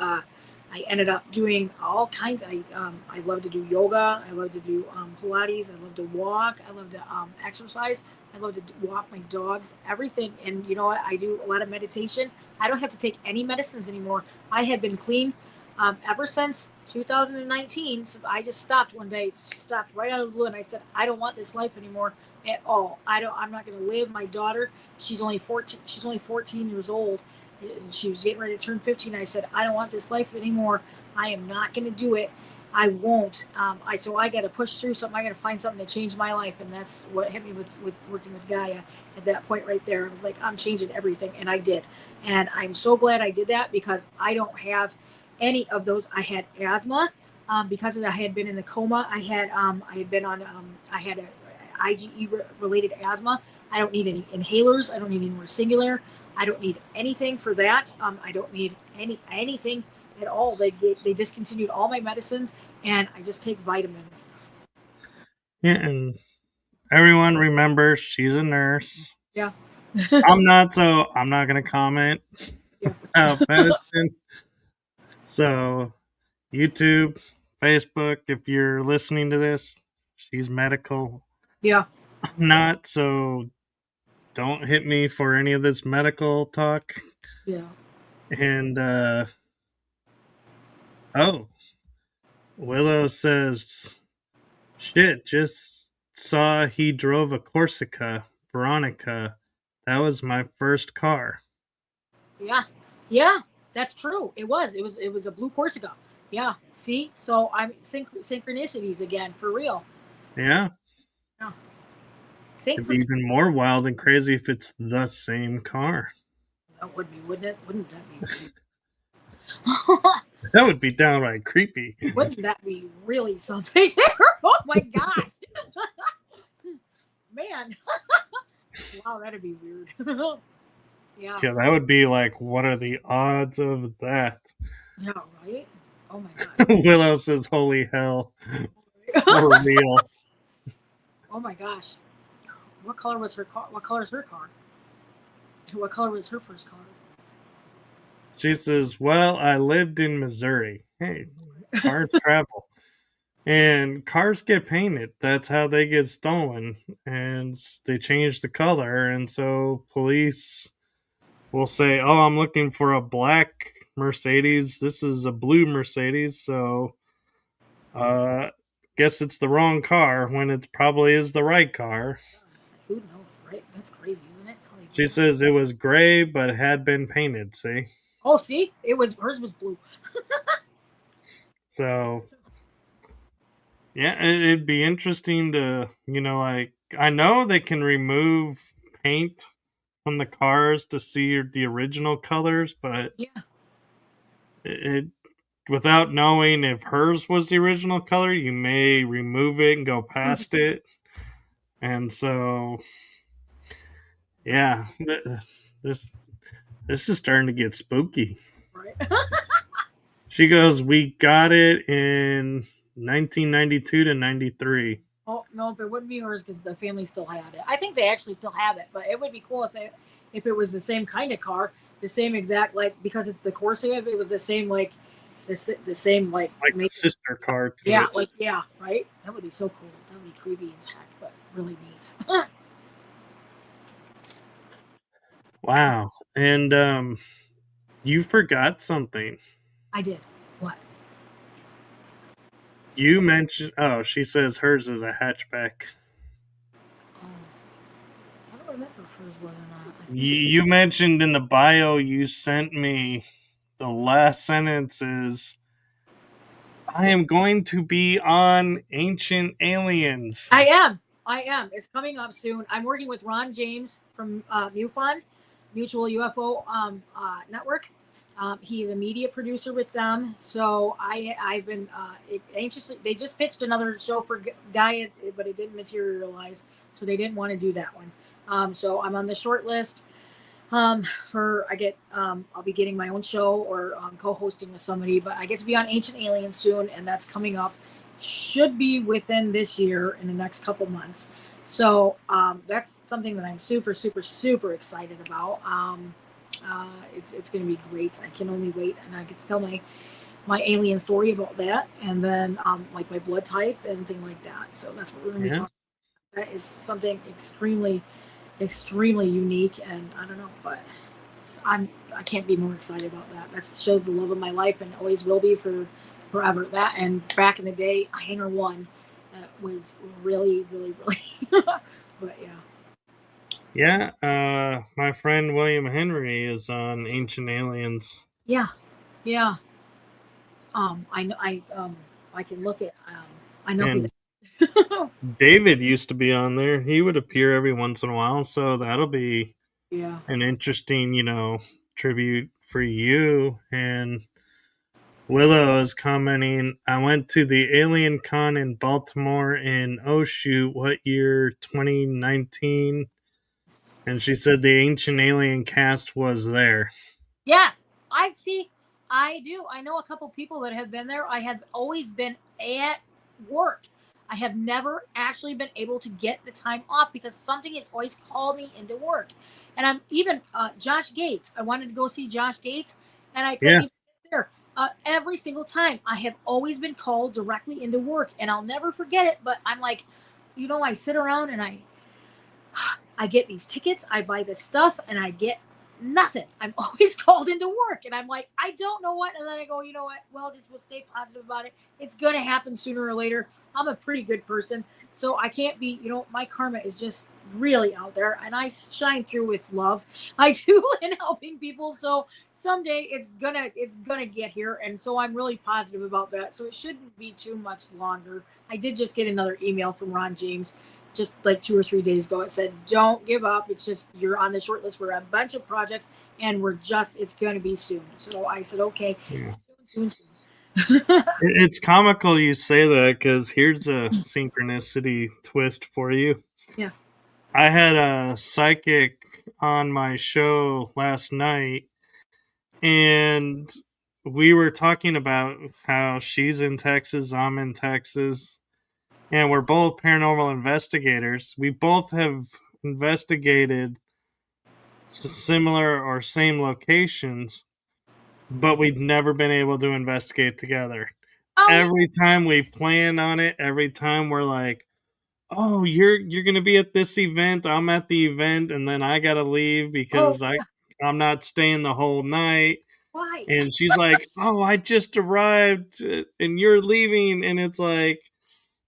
I ended up doing all kinds. I love to do yoga. I love to do Pilates. I love to walk. I love to exercise. I love to walk my dogs. Everything. And you know what? I do a lot of meditation. I don't have to take any medicines anymore. I have been clean ever since 2019. So I just stopped one day, stopped right out of the blue, and I said, I don't want this life anymore at all. I'm not going to live. My daughter, she's only 14. She's only 14 years old. She was getting ready to turn 15. I said, I don't want this life anymore. I am not going to do it. I won't. So I got to push through something. I got to find something to change my life. And that's what hit me with working with Gaia at that point right there. I was like, I'm changing everything. And I did. And I'm so glad I did that, because I don't have any of those. I had asthma because of that. I had been in a coma. I had been on, I had a IgE related asthma. I don't need any inhalers. I don't need any more singular. I don't need anything for that. I don't need anything at all. They discontinued all my medicines, and I just take vitamins. Yeah, and everyone remembers she's a nurse. Yeah. I'm not, so I'm not going to comment Yeah. about medicine. So, YouTube, Facebook, if you're listening to this, she's medical. Yeah. I'm not, so don't hit me for any of this medical talk. Yeah. And, oh, Willow says, shit, just saw he drove a Corsica, Veronica. That was my first car. Yeah. Yeah. That's true. It was a blue Corsica. Yeah. See, so I'm synchronicities again for real. Yeah. Yeah. It'd be even more wild and crazy if it's the same car. That would be, wouldn't it? Wouldn't that be? That would be downright creepy. Wouldn't that be really something? Oh my gosh. Man. Wow, that'd be weird. Yeah. Yeah, that would be like, what are the odds of that? Yeah, right? Oh my gosh. Willow says, holy hell. For real. Oh my gosh. What color was her car? What color is her car? What color was her first car? She says, well, I lived in Missouri. Hey, cars travel. And cars get painted. That's how they get stolen. And they change the color. And so police will say, oh, I'm looking for a black Mercedes. This is a blue Mercedes. So, guess it's the wrong car when it probably is the right car. Who knows, right? That's crazy, isn't it? She says it was gray, but had been painted. See? Oh, see? Hers was blue. So, yeah, it'd be interesting to, like, I know they can remove paint from the cars to see the original colors, but yeah, without knowing if hers was the original color, you may remove it and go past it. And so, yeah, this is starting to get spooky. Right. She goes, we got it in 1992 to 93. Oh no, it wouldn't be hers because the family still had it. I think they actually still have it, but it would be cool if it was the same kind of car, the same exact, like, because it's the Corsica. If it was the same, like the same like the sister car. Yeah, it. Like yeah, right. That would be so cool. That would be creepy as heck, but really neat. Wow. And you forgot something. I did. What? You mentioned, she says hers is a hatchback. I don't remember if hers was or not. You mentioned in the bio you sent me, the last sentence is, I am going to be on Ancient Aliens. I am. It's coming up soon. I'm working with Ron James from MUFONand, Mutual UFO Network. He's a media producer with them. So I've been anxiously. They just pitched another show for Gaia, but it didn't materialize. So they didn't want to do that one. So I'm on the short list. I'll be getting my own show or co-hosting with somebody, but I get to be on Ancient Aliens soon, and that's coming up. Should be within this year in the next couple months. So that's something that I'm super, super, super excited about. It's going to be great. I can only wait, and I get to tell my alien story about that, and then like my blood type and things like that. So that's what we're going to be talking about. That is something extremely unique, and I don't know, but I can't be more excited about that. That shows the love of my life and always will be for forever. That, and back in the day, Hangar 1, that was really, really, really but yeah. My friend William Henry is on Ancient Aliens. Yeah. I know. I can look at. I know. And David used to be on there. He would appear every once in a while, so that'll be an interesting, tribute for you. And Willow is commenting, I went to the Alien Con in Baltimore in, what year? 2019. And she said the Ancient Alien cast was there. Yes, I see. I do. I know a couple people that have been there. I have always been at work. I have never actually been able to get the time off because something has always called me into work. And I'm even Josh Gates. I wanted to go see Josh Gates, and I couldn't even get there. Every single time, I have always been called directly into work, and I'll never forget it. But I'm like, I sit around and I get these tickets, I buy this stuff, and I get nothing. I'm always called into work, and I'm like, I don't know what. And then I go, you know what? Well, just we'll stay positive about it. It's gonna happen sooner or later. I'm a pretty good person, so I can't be. My karma is just really out there, and I shine through with love. I do in helping people. So someday it's gonna get here, and so I'm really positive about that. So it shouldn't be too much longer. I did just get another email from Ron James just like 2 or 3 days ago. It said, don't give up. It's just, you're on the short list for a bunch of projects, and it's going to be soon. So I said, okay, Yeah. soon. It's comical you say that, because here's a synchronicity twist for you. Yeah. I had a psychic on my show last night, and we were talking about how she's in Texas, I'm in Texas, and we're both paranormal investigators. We both have investigated similar or same locations, but we've never been able to investigate together. Oh, yeah. Every time we plan on it, every time we're like, "Oh, you're gonna be at this event. I'm at the event, and then I gotta leave Oh, because I'm not staying the whole night." why? And she's like, "Oh, I just arrived, and you're leaving," and it's like,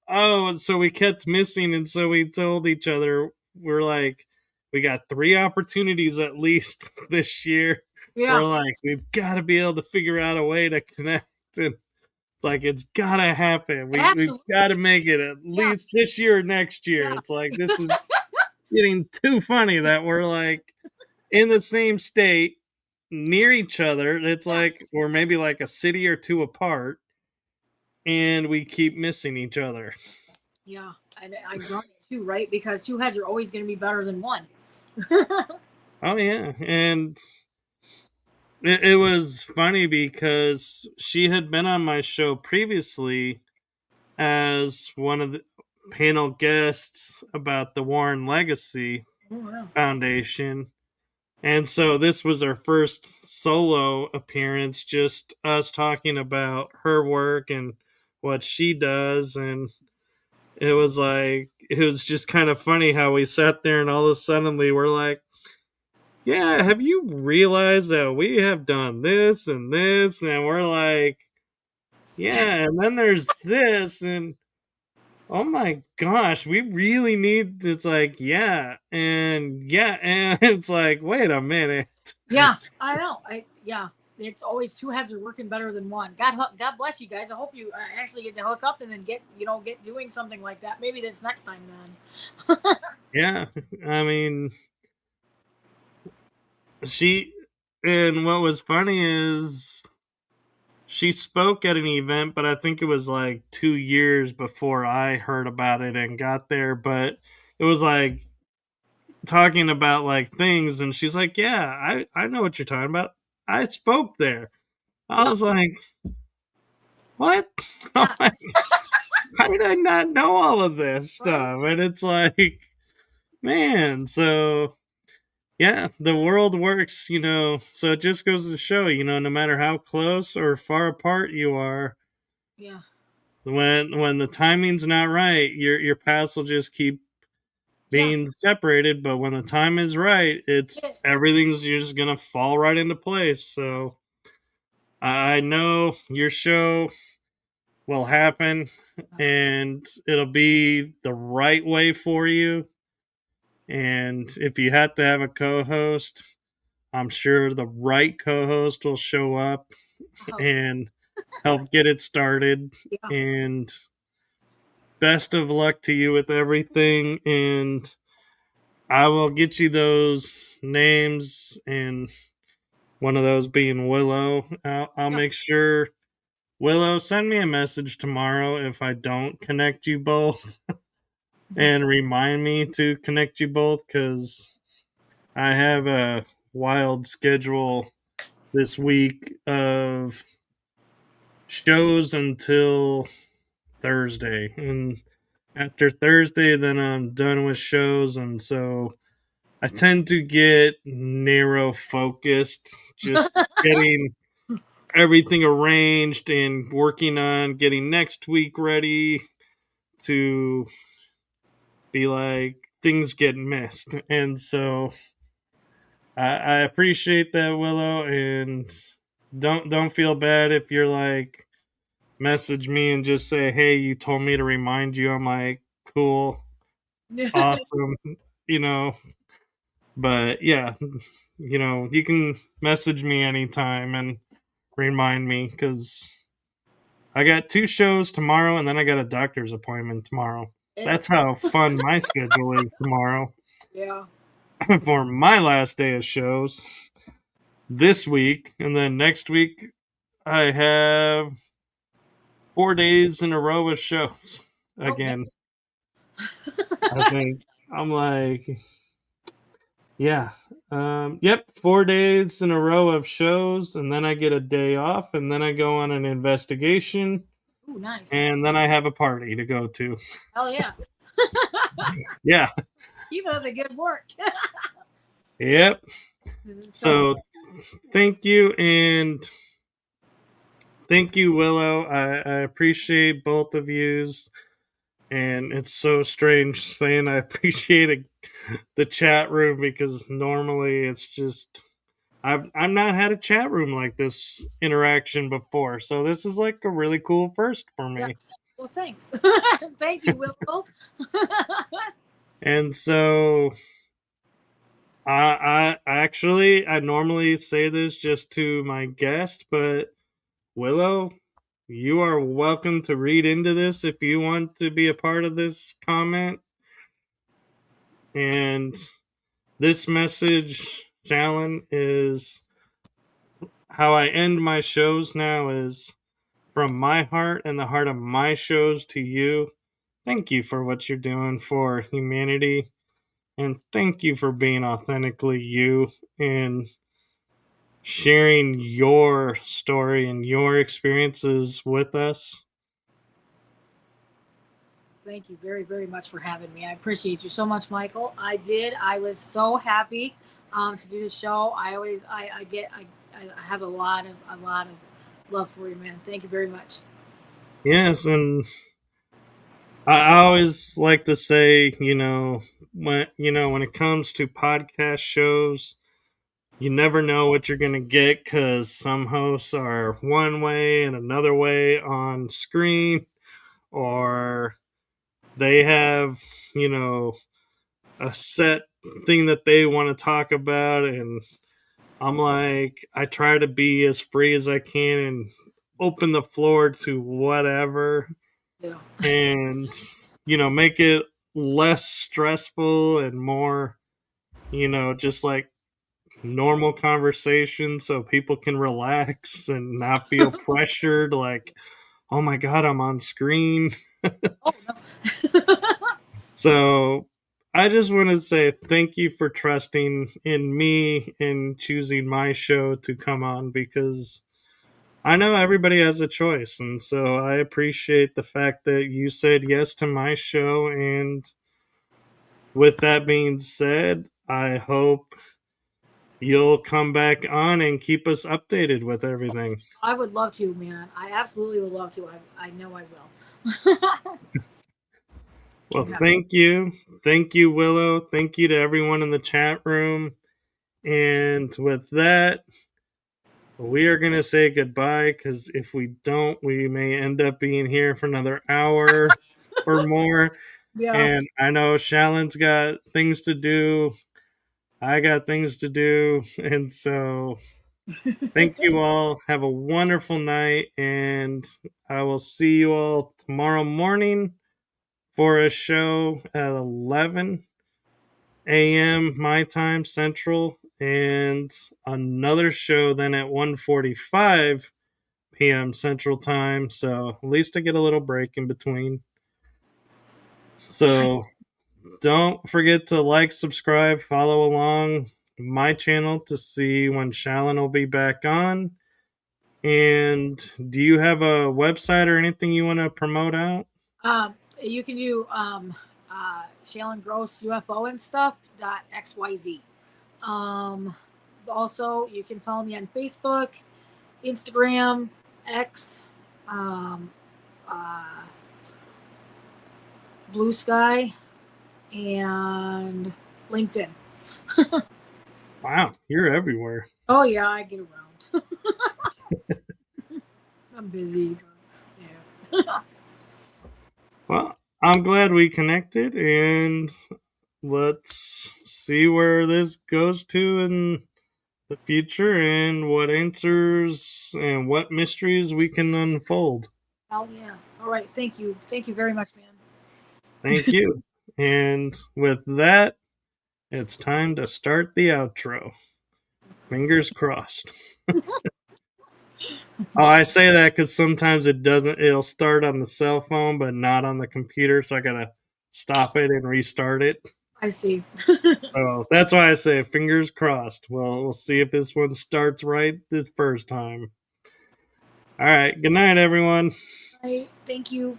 oh, and so we kept missing, and so we told each other, we're like, we got 3 opportunities at least this year. Yeah. We're like, we've got to be able to figure out a way to connect, and it's like it's gotta happen. We've Absolutely. got to make it at Yeah. least this year or next year. Yeah. It's like this is getting too funny that we're like in the same state, near each other. It's Yeah. like we're maybe like a city or two apart, and we keep missing each other. Yeah. And I'm drawn too, right? Because two heads are always going to be better than one. Oh yeah, and it was funny because she had been on my show previously as one of the panel guests about the Warren Legacy Oh, wow. Foundation. And so this was our first solo appearance, just us talking about her work and what she does. And it was like, it was just kind of funny how we sat there and all of a sudden we're like, yeah, have you realized that we have done this and this? And we're like, yeah, and then there's this, and oh my gosh, we really need, it's like, yeah, and it's like, wait a minute. Yeah, I know. Yeah, it's always two heads are working better than one. God bless you guys. I hope you actually get to hook up and then get doing something like that. Maybe this next time then. Yeah, I mean, she, and what was funny is she spoke at an event, but I think it was like 2 years before I heard about it and got there. But it was like talking about like things, and she's like, yeah, I know what you're talking about. I spoke there. I Yeah, was like, what? I'm yeah, like, how did I not know all of this right. stuff? And it's like, man, so yeah, the world works, so it just goes to show, no matter how close or far apart you are, Yeah, when the timing's not right, your paths will just keep yeah. being separated. But when the time is right, it's It, everything's just gonna fall right into place. So I know your show will happen, and it'll be the right way for you. And if you have to have a co-host, I'm sure the right co-host will show up oh, and help get it started. yeah, And best of luck to you with everything. And I will get you those names, and one of those being Willow. I'll yeah. make sure. Willow, send me a message tomorrow if I don't connect you both, and remind me to connect you both, because I have a wild schedule this week of shows until Thursday. And after Thursday, then I'm done with shows. And so I tend to get narrow focused, just getting everything arranged and working on getting next week ready to be like things get missed. And so I appreciate that, Willow, and don't feel bad if you're like message me and just say, "Hey, you told me to remind you." I'm like, "Cool, awesome," you know. But yeah, you can message me anytime and remind me because I got 2 shows tomorrow, and then I got a doctor's appointment tomorrow. That's how fun my schedule is tomorrow. Yeah. For my last day of shows this week, and then next week I have 4 days in a row of shows again. I think I'm like, yeah, yep, 4 days in a row of shows, and then I get a day off, and then I go on an investigation, Ooh, nice. and then I have a party to go to. Hell yeah. Yeah. Keep up the good work. Yep. So thank you, and thank you, Willow. I appreciate both of yous. And it's so strange saying I appreciate the chat room because normally it's just I've not had a chat room like this interaction before, so this is like a really cool first for me. Yeah. Well, thanks. Thank you, Willow. And so I normally say this just to my guest, but Willow, you are welcome to read into this if you want to be a part of this comment. And this message, Shallen, is how I end my shows now is from my heart and the heart of my shows to you. Thank you for what you're doing for humanity. And thank you for being authentically you and sharing your story and your experiences with us. Thank you very, very much for having me. I appreciate you so much, Michael. I did. I was so happy to do the show. I have a lot of love for you, man. Thank you very much. Yes, and I always like to say, when it comes to podcast shows, you never know what you're going to get because some hosts are one way and another way on screen, or they have, a set thing that they want to talk about. And I'm like, I try to be as free as I can and open the floor to whatever. Yeah. And, make it less stressful and more, just like normal conversation so people can relax and not feel pressured like, oh my god, I'm on screen. Oh no. So I just want to say thank you for trusting in me and choosing my show to come on, because I know everybody has a choice, and so I appreciate the fact that you said yes to my show. And with that being said, I hope you'll come back on and keep us updated with everything. I would love to, man. I absolutely would love to. I know I will. Well, thank you. Thank you, Willow. Thank you to everyone in the chat room. And with that, we are going to say goodbye, because if we don't, we may end up being here for another hour or more. Yeah. And I know Shallen's got things to do. I got things to do. And so thank you all. Have a wonderful night. And I will see you all tomorrow morning for a show at 11 a.m. my time Central, and another show then at 1:45 p.m. Central Time. So at least I get a little break in between. So don't forget to like, subscribe, follow along my channel to see when Shallen will be back on. And do you have a website or anything you want to promote out? You can do Shallen Gross UFO and stuff .xyz. Also, you can follow me on Facebook, Instagram, X, Blue Sky, and LinkedIn. Wow, you're everywhere. Oh yeah, I get around. I'm busy. Yeah. Well, I'm glad we connected, and let's see where this goes to in the future and what answers and what mysteries we can unfold. Oh yeah. All right. Thank you. Thank you very much, man. Thank you. And with that, it's time to start the outro. Fingers crossed. Oh, I say that because sometimes it'll start on the cell phone, but not on the computer. So I got to stop it and restart it. I see. So that's why I say fingers crossed. Well, we'll see if this one starts right this first time. All right. Good night, everyone. Thank you.